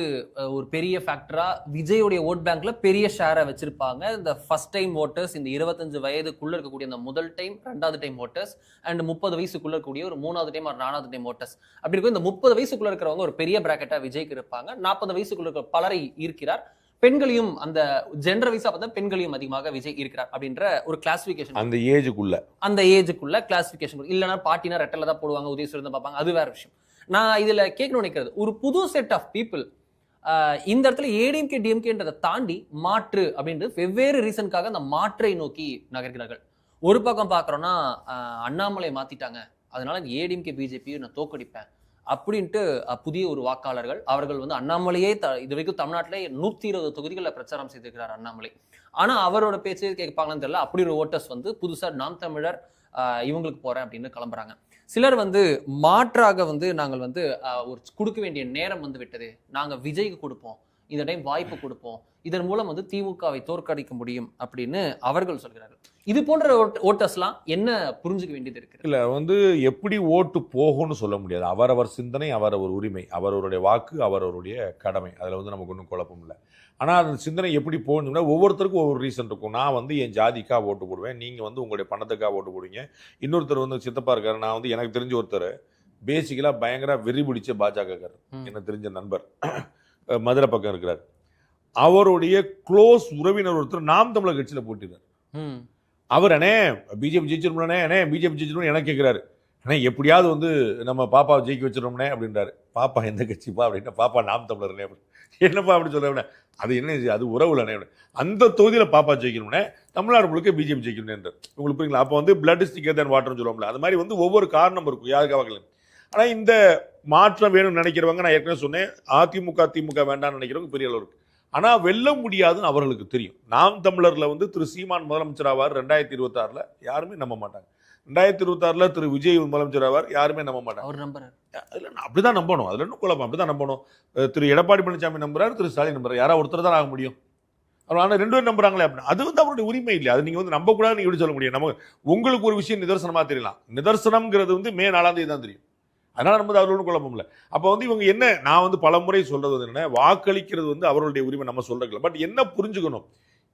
ஒரு பெரிய ஃபேக்டரா விஜயோடைய ஓட் பேங்க்ல பெரிய ஷேரை வச்சிருப்பாங்க. இந்த ஃபர்ஸ்ட் டைம் ஓட்டர்ஸ், இந்த 25 வயதுக்குள்ள இருக்கக்கூடிய அந்த முதல் டைம் 2வது டைம் ஓட்டர்ஸ் அண்ட் 30 வயசுக்குள்ள இருக்கக்கூடிய ஒரு 3வது டைம் 4வது டைம் ஓட்டர்ஸ். அப்படி இருக்கும் இந்த 30 வயசுக்குள்ள இருக்கிறவங்க ஒரு பெரிய பிராக்கெட்டா விஜய்க்கு இருப்பாங்க. 40 வயசுக்குள்ள இருக்கிற பலரை ஈர்க்கிறார். பெண்களையும் அந்த ஜெண்டர் வைஸா பார்த்தா பெண்களையும் அதிகமாக விஜய் இருக்கிறார் அப்படின்ற ஒரு கிளாசிபிகேஷன். அந்த ஏஜுக்குள்ள கிளாசிபிகேஷன். இல்லைன்னா பாட்டினா ரெட்டல தான் போடுவாங்க, உதயசூரியன் பார்ப்பாங்க, அது வேற விஷயம். நான் இதுல கேட்கணும்னு நினைக்கிறது, ஒரு புது செட் ஆஃப் பீப்புள் இந்த இடத்துல ஏடிஎம்கே டிஎம்கேன்றதை தாண்டி மாற்று அப்படின்றது வெவ்வேறு ரீசனுக்காக அந்த மாற்றை நோக்கி நகர்கிறார்கள். ஒரு பக்கம் பார்க்குறோன்னா அண்ணாமலை மாத்திட்டாங்க, அதனால ஏடிஎம்கே பிஜேபி நான் தோக்கடிப்பேன் அப்படின்ட்டு புதிய ஒரு வாக்காளர்கள். அவர்கள் வந்து அண்ணாமலையே இது வரைக்கும் தமிழ்நாட்டிலே 120 தொகுதிகளில் பிரச்சாரம் செய்திருக்கிறார் அண்ணாமலை. ஆனா அவரோட பேச்சு கேட்பாங்கன்னு தெரியல. அப்படி ஒரு ஓட்டர்ஸ் வந்து புதுசா நாம் தமிழர் இவங்களுக்கு போறேன் அப்படின்னு கிளம்புறாங்க. சிலர் வந்து மாற்றாக வந்து நாங்கள் வந்து ஒரு கொடுக்க வேண்டிய நேரம் வந்து விட்டது, நாங்க விஜய்க்கு கொடுப்போம், இந்த டைம் வாய்ப்பு கொடுப்போம், இதன் மூலம் வந்து திமுகவை தோற்கடிக்க முடியும் அப்படின்னு அவர்கள் சொல்கிறார்கள். இது போன்ற ஓட்டர்ஸ்லாம் என்ன புரிஞ்சுக்க வேண்டியது இருக்கு? இல்ல வந்து எப்படி ஓட்டு போகும்னு சொல்ல முடியாது. அவரவர் சிந்தனை, அவரவர் உரிமை, அவரவருடைய வாக்கு, அவரவருடைய கடமை. அதுல வந்து நமக்கு ஒன்றும் குழப்பம் இல்லை. ஆனால் அந்த சிந்தனை எப்படி போகணும்னா ஒவ்வொருத்தருக்கும் ஒவ்வொரு ரீசன் இருக்கும். நான் வந்து என் ஜாதிக்காக ஓட்டு போடுவேன், நீங்கள் வந்து உங்களுடைய பணத்துக்காக ஓட்டு போடுவீங்க. இன்னொருத்தர் வந்து சித்தப்பா இருக்காரு. நான் வந்து எனக்கு தெரிஞ்ச ஒருத்தர் பேசிக்கலாக பயங்கர வெறி பிடிச்ச பாஜகக்காரர், எனக்கு தெரிஞ்ச நண்பர், மதுரை பக்கம் இருக்கிறார். அவருடைய க்ளோஸ் உறவினர் ஒருத்தர் நாம் தமிழர் கட்சியில் போட்டிருக்கார். அவர் அண்ணே பிஜேபி ஜெயிச்சிருமோண்ணே, அண்ணே பிஜேபி ஜெயிச்சிருமோன்னு எனக்கு கேட்குறாரு. அண்ணே எப்படியாவது வந்து நம்ம பாப்பாவை ஜெயிக்க வச்சிடறோம்னே அப்படின்றாரு. பாப்பா எந்த கட்சிப்பா அப்படின்னா, பாப்பா நாம் தமிழர்னே. அப்படி என்னப்பா அப்படி சொல்ல, அது என்ன, அது உறவுலனே. அந்த தொகுதியில் பாப்பா ஜெயிக்கணும்னே, தமிழ்நாடு முழுக்க பிஜேபி ஜெயிக்கணும்ன்ற உங்களுக்கு புரியுங்களா? அப்போ வந்து பிளட் இஸ் திக்கர் தென் வாட்டர்னு சொல்லுவோம்ல, அது மாதிரி வந்து ஒவ்வொரு காரணம் இருக்கும் யாருக்காக. ஆனால் இந்த மாற்றம் வேணும்னு நினைக்கிறவங்க, நான் ஏற்கனவே சொன்னேன், அதிமுக திமுக வேண்டாம்னு நினைக்கிறவங்க பெரிய அளவு இருக்கு. ஆனால் வெல்ல முடியாதுன்னு அவர்களுக்கு தெரியும். நாம் தமிழரில் வந்து திரு சீமான் முதலமைச்சர் ஆவார் 2026 யாருமே நம்ப மாட்டாங்க. 2026 திரு விஜய் முதலமைச்சர் ஆவார் யாருமே நம்ப மாட்டாங்க. அவர் நம்புறாரு. அப்படிதான் நம்பணும், அதுல இன்னும் குழப்பம். அப்படிதான் நம்பணும். திரு எடப்பாடி பழனிசாமி நம்புறாரு, திரு ஸ்டாலின் நம்புறாரு. யாராவது ஒருத்தர் தான் ஆக முடியும். ஆனால் 2 பேரும் நம்புறாங்களே அப்படின்னா அது வந்து அவருடைய உரிமை இல்லை. அது நீங்க வந்து நம்பக்கூடாது, நீங்க எப்படி சொல்ல முடியும்? நம்ம உங்களுக்கு ஒரு விஷயம் நிதர்சனமா தெரியலாம். நிதர்சனம்ங்கிறது வந்து மே 4ஆம் தேதி தான் தெரியும். அதனால நம்ம அதில் ஒன்றும் குழப்பம் இல்லை. அப்போ வந்து இவங்க என்ன, நான் வந்து பல முறை சொல்றது என்ன, வாக்களிக்கிறது வந்து அவர்களுடைய உரிமை, நம்ம சொல்றதில்லை. பட் என்ன புரிஞ்சுக்கணும்,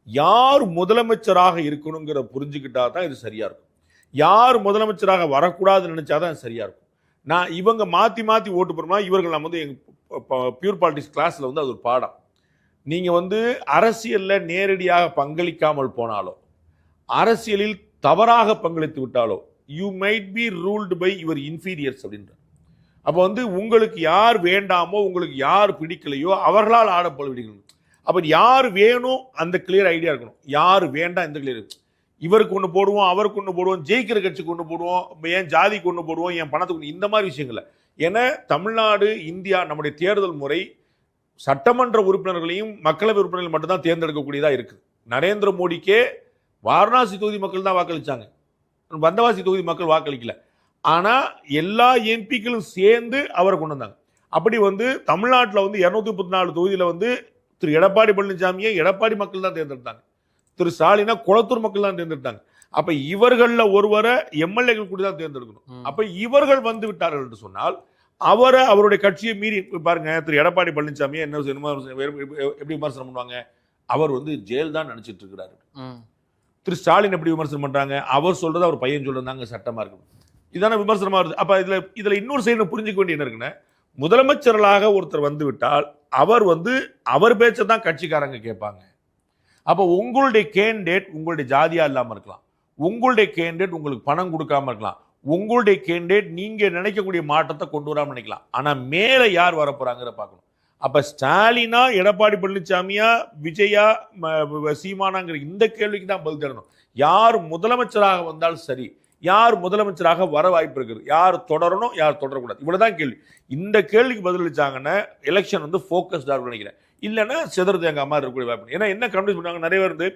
யார் முதலமைச்சராக இருக்கணுங்கிற புரிஞ்சுக்கிட்டா தான் இது சரியா இருக்கும். யார் முதலமைச்சராக வரக்கூடாதுன்னு நினைச்சாதான் இது சரியா இருக்கும். நான் இவங்க மாத்தி மாத்தி ஓட்டு போறோம்னா இவர்கள் நம்ம வந்து பியூர் பாலிட்டிக்ஸ் கிளாஸ்ல வந்து அது ஒரு பாடம். நீங்க வந்து அரசியல்ல நேரடியாக பங்களிக்காமல் போனாலோ அரசியலில் தவறாக பங்களித்து விட்டாலோ you might be ruled by your inferiors அப்படின்ற. அப்போ வந்து உங்களுக்கு யார் வேண்டாமோ உங்களுக்கு யார் பிடிக்கலையோ அவர்களால் ஆடப்படுவீர்கள். அப்போ யார் வேணும் அந்த கிளியர் ஐடியா இருக்கணும், யார் வேண்டாம் இந்த கிளியர். இவருக்கு ஒன்று போடுவோம் அவருக்கு ஒன்று போடுவோம், ஜெயிக்கிற கட்சிக்கு ஒன்று போடுவோம், என் ஜாதிக்கு ஒன்று போடுவோம், என் பணத்துக்கு இந்த மாதிரி விஷயங்கள. ஏன்னா தமிழ்நாடு இந்தியா நம்முடைய தேர்தல் முறை சட்டமன்ற உறுப்பினர்களையும் மக்களவை உறுப்பினர்கள் மட்டும்தான் தேர்ந்தெடுக்கக்கூடியதாக இருக்குது. நரேந்திர மோடிக்கே வாரணாசி தொகுதி மக்கள் தான் வாக்களிச்சாங்க, வந்தவாசி தொகுதி மக்கள் வாக்களிக்கல. ஆனால் எல்லா எம்பிக்களும் சேர்ந்து அவரை கொண்டு வந்தாங்க. அப்படி வந்து தமிழ்நாட்டில் வந்து 234 தொகுதியில் வந்து திரு எடப்பாடி பழனிசாமியை எடப்பாடி மக்கள் தான் தேர்ந்தெடுத்தாங்க, திரு ஸ்டாலினா குளத்தூர் மக்கள் தான் தேர்ந்தெடுத்தாங்க. அப்ப இவர்கள்ல ஒருவரை எம்எல்ஏக்கள் கூட தான் தேர்ந்தெடுக்கணும். அப்ப இவர்கள் வந்து விட்டார்கள் என்று சொன்னால் அவரை அவருடைய கட்சியை மீறி பாருங்க. திரு எடப்பாடி பழனிசாமியை என்ன எப்படி விமர்சனம் பண்ணுவாங்க, அவர் வந்து ஜெயில் தான் நினைச்சிட்டு இருக்கிறாரு. திரு ஸ்டாலின் எப்படி விமர்சனம் பண்றாங்க, அவர் சொல்றது அவர் பையன் சொல்றதாங்க சட்டமா இருக்கு. இதான விமர்சனமா வருது. அப்ப இதுல இன்னொரு சைடு புரிஞ்சுக்க வேண்டிய என்ன இருக்குன்னா, முதலமைச்சர்களாக ஒருத்தர் வந்து விட்டால் அவர் வந்து அவர் பேச்சை தான் கட்சிக்காரங்க கேட்பாங்க. அப்போ உங்களுடைய கேண்டிடேட் உங்களுடைய ஜாதியா இல்லாம இருக்கலாம், உங்களுடைய கேண்டிடேட் உங்களுக்கு பணம் கொடுக்காம இருக்கலாம், உங்களுடைய கேண்டிடேட் நீங்க நினைக்கக்கூடிய மாற்றத்தை கொண்டு வராம நினைக்கலாம். ஆனா மேல யார் வரப்போறாங்கிற பார்க்கணும். அப்ப ஸ்டாலினா எடப்பாடி பழனிசாமியா விஜயா சீமானாங்கிற இந்த கேள்விக்கு தான் பதில் தரணும். யார் முதலமைச்சராக வந்தால் சரி, யார் முதலமைச்சராக வர வாய்ப்பு இருக்குது, யார் தொடரணும் யார் தொடரக்கூடாது, இவ்வளவுதான் கேள்வி. இந்த கேள்விக்கு பதிலளிச்சாங்கன்னா எலெக்ஷன் வந்து ஃபோக்கஸ்டா இருக்கும் நினைக்கிறேன். இல்லைன்னா சிதறது எங்க அம்மா இருக்கக்கூடிய வாய்ப்பு. ஏன்னா என்ன கன்ஃபியூஸ் பண்ணாங்க நிறைய பேர் வந்து,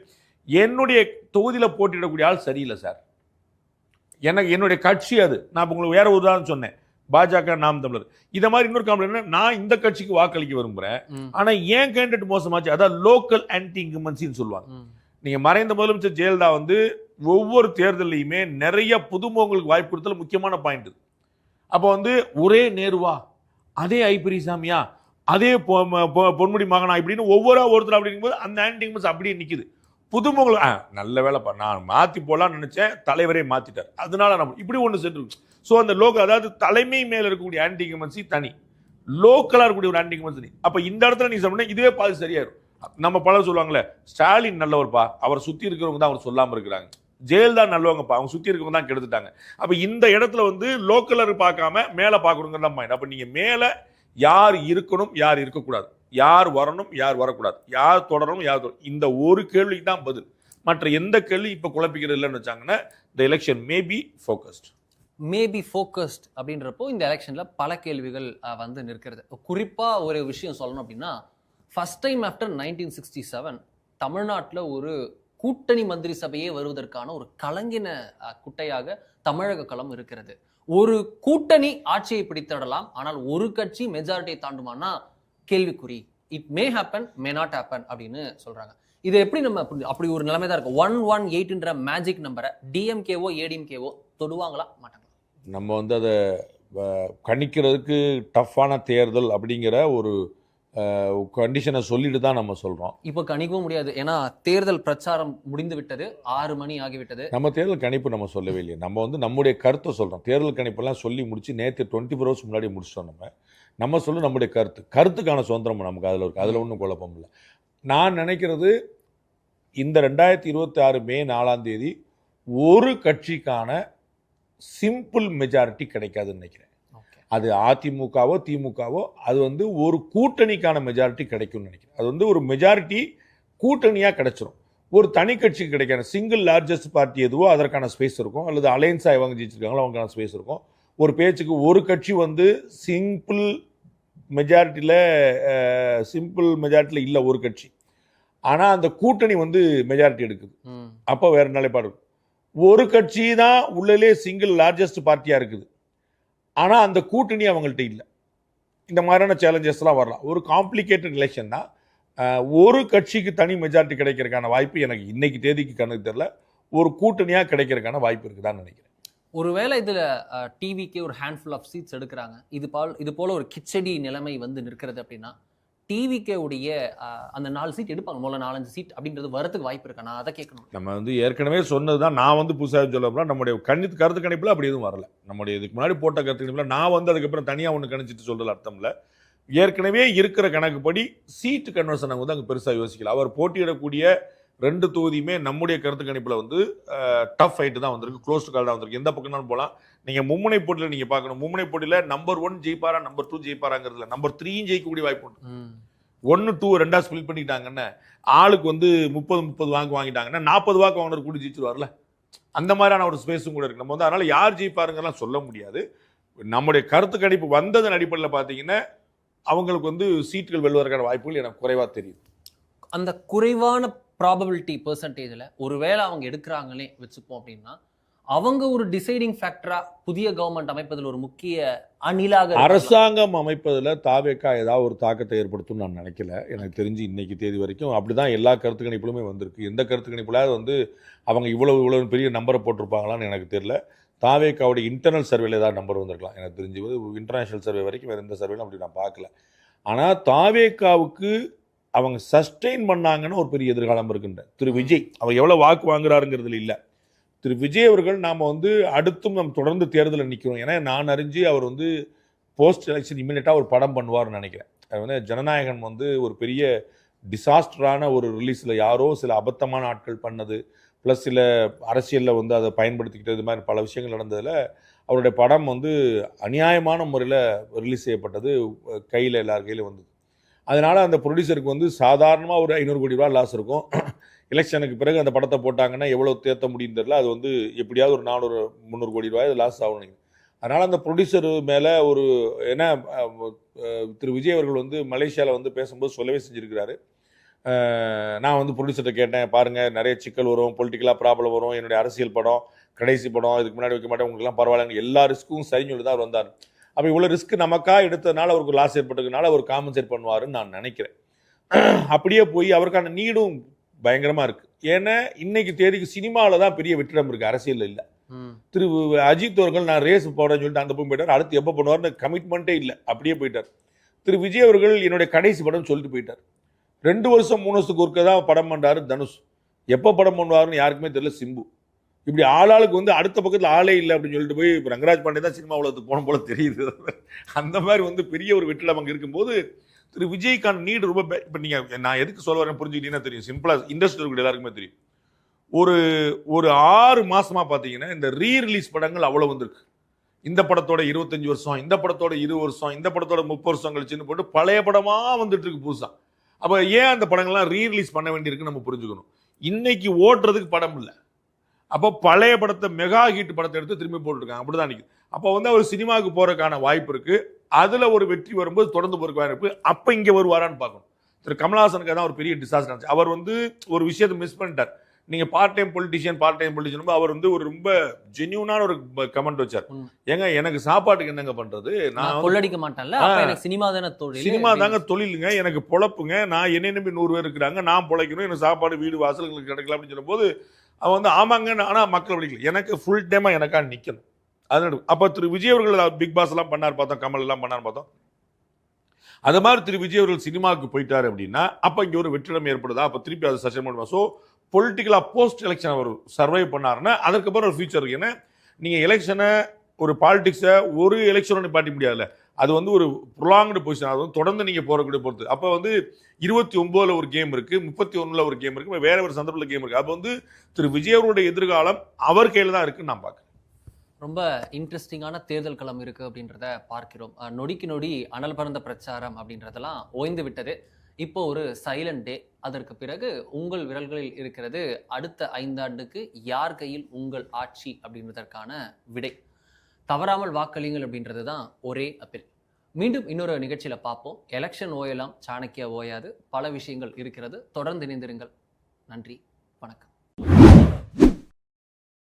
என்னுடைய தொகுதியில போட்டியிடக்கூடிய ஆள் சரியில்லை சார், எனக்கு என்னுடைய கட்சி அது. நான் உங்களுக்கு வேற உதாரணம் சொன்னேன், பாஜக நாம் தமிழர். இத மாதிரி இன்னொரு காமெடி என்ன, நான் இந்த கட்சிக்கு வாக்களிக்க விரும்புறேன், ஆனா ஏன் கேண்டிடேட் மோசமாச்சு, அதான் லோக்கல் ஆன்டி இன்கம்பன்சின்னு சொல்லுவாங்க. நீங்க மறைந்த முதலமைச்சர் ஜெயலலிதா வந்து ஒவ்வொரு தேர்தலையுமே நிறைய புதுமுகங்களுக்கு வாய்ப்பு கொடுத்தல முக்கியமான பாயிண்ட். அப்போ வந்து ஒரே நேருவா, அதே ஐபிரிசாமியா, அதே பொன்முடி மகனா இப்படின்னு ஒருத்தர் அப்படிங்கும்போது அந்த ஆன்டி இன்கம்பன்ஸ் அப்படியே நிக்குது. புதுமுகங்கள் நல்ல வேலைப்பா, நான் மாத்தி போலான்னு நினைச்சேன், தலைவரே மாத்திட்டார், அதனால நம்ம இப்படி ஒன்று சென்று. ஸோ அந்த லோக்கல், அதாவது தலைமை மேல இருக்கக்கூடிய ஆன்டி இன்கம்பன்சி தனி, லோக்கலா இருக்கக்கூடிய ஒரு ஆன்டி இன்கம்பன்சி. அப்ப இந்த இடத்துல நீ சொன்ன இதுவே பாதி சரியாயிரும். நம்ம பலர் சொல்லுவாங்களே, ஸ்டாலின் நல்லவர்ப்பா, அவர் சுத்தி இருக்கிறவங்க தான் அவர் சொல்லாம இருக்கிறாங்க, ஜெயலலிதா நல்லவங்கப்பா, அவங்க சுத்தி இருக்கவங்க தான் கெடுத்துட்டாங்க. அப்ப இந்த இடத்துல வந்து லோக்கலர் பார்க்காம மேல பார்க்கணுங்கிற மைண்ட். அப்ப நீங்க மேல யார் இருக்கணும் யார் இருக்கக்கூடாது, யார் வரணும் யார் வரக்கூடாது, யார் தொடரணும் யார் இந்த ஒரு கேள்விக்கு தான் பதில். மற்ற எந்த கேள்வி இப்ப குழப்பிக்கிறது இல்லைன்னு வச்சாங்கன்னா the election may be focused. Maybe focused அப்படின்றப்போ இந்த எலெக்ஷன்ல பல கேள்விகள் வந்து நிற்கிறது. குறிப்பா ஒரு விஷயம் சொல்லணும் அப்படின்னா, ஃபர்ஸ்ட் டைம் ஆஃப்டர் 1967 தமிழ்நாட்டில் ஒரு கூட்டணி மந்திரி சபையே வருவதற்கான ஒரு கலங்கின குட்டையாக தமிழக களம் இருக்கிறது. ஒரு கூட்டணி ஆட்சியை பிடித்திடலாம், ஆனால் ஒரு கட்சி மெஜாரிட்டியை தாண்டுமானா கேள்விக்குறி. It may happen, may not happen அப்படின்னு சொல்றாங்க. இது எப்படி நம்ம அப்படி ஒரு நிலைமை தான் இருக்கு. 118ன்ற மேஜிக் நம்பரை டிஎம்கேவோ ஏடிஎம்கேவோ தொடுவாங்களா மாட்டாங்களா? நம்ம வந்து அதை கணிக்கிறதுக்கு டஃப்பான தேர்தல் அப்படிங்கிற ஒரு கண்டிஷனை சொல்லிட்டு தான் நம்ம சொல்றோம். இப்போ கணிக்கவும் முடியாது, ஏன்னா தேர்தல் பிரச்சாரம் முடிந்து விட்டது, 6 மணி ஆகிவிட்டது. நம்ம தேர்தல் கணிப்பு நம்ம சொல்லவே இல்லையே, நம்ம வந்து நம்முடைய கருத்தை சொல்றோம். தேர்தல் கணிப்பெல்லாம் சொல்லி முடிச்சு நேற்று 24 hours முன்னாடி முடிச்சிட்டோம். நம்ம சொல்ல நம்முடைய கருத்துக்கான சுதந்திரம் நமக்கு அதில் இருக்கு, அதில் ஒன்றும் குழப்பம் இல்லை. நான் நினைக்கிறது இந்த 2026 மே 4 ஒரு கட்சிக்கான சிம்பிள் மெஜாரிட்டி கிடைக்காதுன்னு நினைக்கிறேன். அது அதிமுகவோ திமுகவோ, அது வந்து ஒரு கூட்டணிக்கான மெஜாரிட்டி கிடைக்கும்னு நினைக்கிறேன். அது வந்து ஒரு மெஜாரிட்டி கூட்டணியாக கிடைச்சிரும். ஒரு தனி கட்சிக்கு கிடைக்காத சிங்கிள் லார்ஜஸ்ட் பார்ட்டி எதுவோ அதற்கான ஸ்பேஸ் இருக்கும், அல்லது அலையன்ஸாக இவங்க ஜெயிச்சிருக்காங்களோ அவங்களுக்கான ஸ்பேஸ் இருக்கும். ஒரு பேச்சுக்கு ஒரு கட்சி வந்து சிம்பிள் மெஜாரிட்டியில் இல்லை ஒரு கட்சி, ஆனால் அந்த கூட்டணி வந்து மெஜாரிட்டி எடுக்குது, அப்போ வேற நிலைப்பாடு இருக்கும். ஒரு கட்சி தான் உள்ளே சிங்கிள் லார்ஜஸ்ட் பார்ட்டியாக இருக்குது, ஆனால் அந்த கூட்டணி அவங்கள்ட்ட இல்லை. இந்த மாதிரியான சேலஞ்சஸ்லாம் வரலாம். ஒரு காம்ப்ளிகேட்டட் எலெக்ஷன் தான். ஒரு கட்சிக்கு தனி மெஜாரிட்டி கிடைக்கிறதுக்கான வாய்ப்பு எனக்கு இன்னைக்கு தேதிக்கு கணக்கு தெரியல. ஒரு கூட்டணியாக கிடைக்கிறதுக்கான வாய்ப்பு இருக்குதான்னு நினைக்கிறேன். ஒருவேளை இதில் டிவிக்கு ஒரு ஹேண்ட்ஃபுல் ஆஃப் சீட்ஸ் எடுக்கிறாங்க, இது போல ஒரு கிச்சடி நிலைமை வந்து நிற்கிறது அப்படின்னா, டிவிகே உடைய அந்த 4 சீட் எடுப்பாங்க, முதல்ல 4-5 சீட் அப்படின்றது வரதுக்கு வாய்ப்பு இருக்கா? நான் அதை கேட்கணும். நம்ம வந்து ஏற்கனவே சொன்னதுதான், நான் வந்து புதுசாக சொல்ல போனால் நம்முடைய கருத்து கணிப்பில் அப்படி எதுவும் வரல. நம்முடைய இதுக்கு முன்னாடி போட்ட கருத்து கணிப்பில் நான் வந்து அதுக்கப்புறம் தனியாக ஒன்று கணிச்சிட்டு சொல்றது அர்த்தம் இல்லை. ஏற்கனவே இருக்கிற கணக்குப்படி சீட்டு கன்வர்ஷன் வந்து அங்கே பெருசாக யோசிக்கல. அவர் போட்டியிடக்கூடிய 2 தொகுதியுமே நம்முடைய கருத்து கணிப்பில் வந்து டஃப் ஃபைட்டு தான் வந்திருக்கு, க்ளோஸ் கால் தான் வந்திருக்கு. எந்த பக்கம்னாலும் போகலாம். நீங்கள் மும்முனை போட்டியில் நீங்கள் பார்க்கணும், மும்முனை போட்டியில் நம்பர் 1 ஜெயிப்பாரா நம்பர் 2 ஜெயிப்பாராங்கிறதுல நம்பர் 3 ஜெயிக்கக்கூடிய வாய்ப்பு உண்டு. 1, 2 2 ஸ்பிளிட் பண்ணிட்டாங்கன்னா ஆளுக்கு வந்து 30 வாங்கிட்டாங்கன்னா 40 வாக்கு வாங்கினர் கூட ஜெயிச்சிருவார்ல. அந்த மாதிரியான ஒரு ஸ்பேஸும் கூட இருக்கு. நம்ம வந்து அதனால யார் ஜெயிப்பாருங்கலாம் சொல்ல முடியாது. நம்முடைய கருத்து கணிப்பு வந்ததன் அடிப்படையில் பார்த்தீங்கன்னா அவங்களுக்கு வந்து சீட்டுகள் வெல்வதற்கான வாய்ப்புகள் எனக்கு குறைவாக தெரியுது. அந்த குறைவான ப்ராபபிலிட்டி பெர்சன்டேஜில் ஒருவேளை அவங்க எடுக்கிறாங்களே வச்சுப்போம் அப்படின்னா, அவங்க ஒரு டிசைடிங் ஃபேக்டரா புதிய கவர்மெண்ட் அமைப்பதில் ஒரு முக்கிய அணிலாக அரசாங்கம் அமைப்பதில் தாவேக்கா ஏதாவது ஒரு தாக்கத்தை ஏற்படுத்தும் நான் நினைக்கல. எனக்கு தெரிஞ்சு இன்னைக்கு தேதி வரைக்கும் அப்படிதான் எல்லா கருத்து கணிப்புலுமே வந்திருக்கு. எந்த கருத்து கணிப்புலாவது வந்து அவங்க இவ்வளவு பெரிய நம்பரை போட்டிருப்பாங்களான்னு எனக்கு தெரியல. தாவேக்காவுடைய இன்டர்னல் சர்வேல ஏதாவது நம்பர் வந்திருக்கலாம். எனக்கு தெரிஞ்சு இன்டர்நேஷனல் சர்வே வரைக்கும் வேறு எந்த சர்வேலும் அப்படி நான் பார்க்கல. ஆனால் தாவேக்காவுக்கு அவங்க சஸ்டெயின் பண்ணாங்கன்னு ஒரு பெரிய எதிர்காலம் இருக்குன்ற திரு விஜய் அவர் எவ்வளோ வாக்கு வாங்குறாருங்கிறதுல இல்லை. திரு விஜய் அவர்கள் நாம் வந்து அடுத்தும் நம்ம தொடர்ந்து தேர்தலில் நிற்கிறோம். ஏன்னா நான் அறிஞ்சு அவர் வந்து போஸ்ட் எலெக்ஷன் இம்மிடியட்டாக ஒரு படம் பண்ணுவார்னு நினைக்கிறேன். அது வந்து ஜனநாயகன் வந்து ஒரு பெரிய டிசாஸ்டரான ஒரு ரிலீஸில் யாரோ சில அபத்தமான ஆட்கள் பண்ணது, ப்ளஸ் சில அரசியலில் வந்து அதை பயன்படுத்திக்கிட்டு இது மாதிரி பல விஷயங்கள் நடந்ததில் அவருடைய படம் வந்து அநியாயமான முறையில் ரிலீஸ் செய்யப்பட்டது, கையில் எல்லார் கையிலும் வந்தது. அதனால் அந்த ப்ரொடியூசருக்கு வந்து சாதாரணமாக ஒரு 500 கோடி ரூபா லாஸ் இருக்கும். எலெக்ஷனுக்கு பிறகு அந்த படத்தை போட்டாங்கன்னா எவ்வளோ தேர்த்த முடியும் தெரியல. அது வந்து எப்படியாவது ஒரு 400-300 கோடி ரூபாய் லாஸ் ஆகணும். அதனால் அந்த ப்ரொடியூசர் மேலே ஒரு ஏன்னா திரு விஜய் அவர்கள் வந்து மலேசியாவில் வந்து பேசும்போது சொல்லவே செஞ்சுருக்கிறாரு. நான் வந்து ப்ரொடியூசர்கிட்ட கேட்டேன், பாருங்கள் நிறைய சிக்கல் வரும், பொலிட்டிக்கலாக ப்ராப்ளம் வரும், என்னுடைய அரசியல் படம் கடைசி படம் இதுக்கு முன்னாடி வைக்க மாட்டேன், உங்களுக்குலாம் பரவாயில்ல, எல்லா ரிஸ்க்கும் சரின்னு சொல்லி தான் அவர் வந்தார். அப்போ இவ்வளோ ரிஸ்க் நமக்காக எடுத்ததுனால அவருக்கு லாஸ் ஏற்பட்டதுனால அவர் காம்பன்சேட் பண்ணுவாருன்னு நான் நினைக்கிறேன். அப்படியே போய் அவருக்கான நீடும் பயங்கரமாக இருக்குது. ஏன்னா இன்னைக்கு தேதிக்கு சினிமாவில் தான் பெரிய வெற்றிடம் இருக்குது, அரசியலில் இல்லை. திரு அஜித் அவர்கள் நான் ரேஸ் போடுறேன்னு சொல்லிட்டு அந்த போய் போயிட்டார், அடுத்து எப்போ பண்ணுவார்னு கமிட்மெண்ட்டே இல்லை, அப்படியே போயிட்டார். திரு விஜய் அவர்கள் என்னுடைய கடைசி படம் சொல்லிட்டு போயிட்டார். 2 வருஷம் 3 வருஷத்துக்கு ஒருக்க தான் படம் பண்ணுறாரு தனுஷ். எப்போ படம் பண்ணுவாருன்னு யாருக்குமே தெரியல. சிம்பு இப்படி ஆளாளுக்கு வந்து அடுத்த பக்கத்தில் ஆளே இல்லை அப்படின்னு சொல்லிட்டு போய் இப்போ ரங்கராஜ் பாண்டே தான் சினிமா உலகத்துக்கு போன போல தெரியுது. அந்த மாதிரி வந்து பெரிய ஒரு வெற்றிடம் அங்கே இருக்கும்போது திரு விஜய்க்கான நீடு ரொம்ப இப்போ நீங்கள் நான் எதுக்கு சொல்ல வரேன் புரிஞ்சுக்கிட்டீங்கன்னா தெரியும். சிம்பிளாக இண்டஸ்ட்ரியில் எல்லாருக்குமே தெரியும். ஒரு 6 மாசமாக பார்த்தீங்கன்னா இந்த ரீரிலீஸ் படங்கள் அவ்வளோ வந்திருக்கு. இந்த படத்தோட 25 வருஷம், இந்த படத்தோட 20 வருஷம், இந்த படத்தோட 30 வருஷம் கழிச்சுன்னு போட்டு பழைய படமாக வந்துட்டு இருக்கு புதுசாக. அப்போ ஏன் அந்த படங்கள்லாம் ரீரிலீஸ் பண்ண வேண்டியிருக்குன்னு நம்ம புரிஞ்சுக்கணும். இன்னைக்கு ஓட்டுறதுக்கு படம் இல்லை. அப்போ பழைய படத்தை மெகா ஹிட் படத்தை எடுத்து திரும்பி போட்டுருக்காங்க, அப்படிதான் நிற்குது. அப்போ வந்து அவர் சினிமாவுக்கு போறதுக்கான வாய்ப்பு இருக்கு. அதுல ஒரு வெற்றி வரும்போது தொடர்ந்து போறதுக்கு வாய்ப்பு. அப்போ இங்கே வருவாரான்னு பார்க்கணும். திரு கமலஹாசனுக்கு தான் ஒரு பெரிய டிசாஸ்டர் ஆச்சு. அவர் வந்து ஒரு விஷயத்தை மிஸ் பண்ணிட்டார். நீங்க பார்ட் டைம் பொலிட்டிஷியன் அவர் வந்து ஒரு ரொம்ப ஜென்யூனான ஒரு கமெண்ட் வச்சார். ஏங்க எனக்கு சாப்பாட்டுக்கு என்னங்க பண்றது, நான் கொள்ளடிக்க மாட்டேன்ல, எனக்கு சினிமா தானே தொழில், சினிமா தாங்க தொழிலுங்க, எனக்கு பொழப்புங்க, நான் என்ன நம்பி 100 பேர் இருக்கிறாங்க, நான் பொழைக்கணும், எனக்கு சாப்பாடு வீடு வாசல் எங்களுக்கு கிடைக்கல அப்படின்னு சொல்லும் போது அவன் வந்து ஆமாங்க, ஆனால் மக்கள் படிக்கல, எனக்கு ஃபுல் டைமாக எனக்கா நிற்கணும். அதனால அப்போ திரு விஜய் அவர்கள் பிக் பாஸ் எல்லாம் பண்ணார் பார்த்தோம், கமல் எல்லாம் பண்ணார் பார்த்தோம். அது மாதிரி திரு விஜய் அவர்கள் சினிமாவுக்கு போயிட்டாரு அப்படின்னா அப்போ இங்கே ஒரு வெற்றிடம் ஏற்படுதா, அப்போ திருப்பி அதை சஸ்டெயின் பண்ணுவோம். ஸோ பொலிட்டிக்கலாக போஸ்ட் எலெக்ஷன் அவர் சர்வை பண்ணாருன்னா அதுக்கப்புறம் ஒரு ஃபியூச்சர் இருக்கு. ஏன்னா நீங்கள் எலெக்ஷனை ஒரு பாலிடிக்ஸை ஒரு எலெக்ஷனோட நிப்பாட்டி முடியாதுல்ல, அது வந்து ஒரு ப்ரொலாங்டு பொசிஷன், அது வந்து தொடர்ந்து நீங்கள் போகக்கூடிய பொறுத்து. அப்போ வந்து 29 ஒரு கேம் இருக்குது, 31 ஒரு கேம் இருக்குது, வேற ஒரு சந்தர்ப்பத்தில் கேம் இருக்குது. அப்போ வந்து திரு விஜய் அவருடைய எதிர்காலம் அவர் கையில் தான் இருக்குன்னு நான் பார்க்குறேன். ரொம்ப இன்ட்ரெஸ்டிங்கான தேர்தல் களம் இருக்குது அப்படின்றத பார்க்கிறோம். நொடிக்கு நொடி அனல் பறந்த பிரச்சாரம் அப்படின்றதெல்லாம் ஓய்ந்து விட்டது. இப்போ ஒரு சைலண்ட் டே. அதற்கு பிறகு உங்கள் விரல்களில் இருக்கிறது அடுத்த 5 ஆண்டுக்கு யார் கையில் உங்கள் ஆட்சி அப்படின்றதற்கான விடை. தவறாமல் வாக்களிங்கள் அப்படின்றது தான் ஒரே அப்பீல். மீண்டும் இன்னொரு நிகழ்ச்சியில் பார்ப்போம். எலெக்ஷன் ஓயலாம், சாணக்கியா ஓயாது, பல விஷயங்கள் இருக்கிறது. தொடர்ந்து இணைந்திருங்கள். நன்றி, வணக்கம்.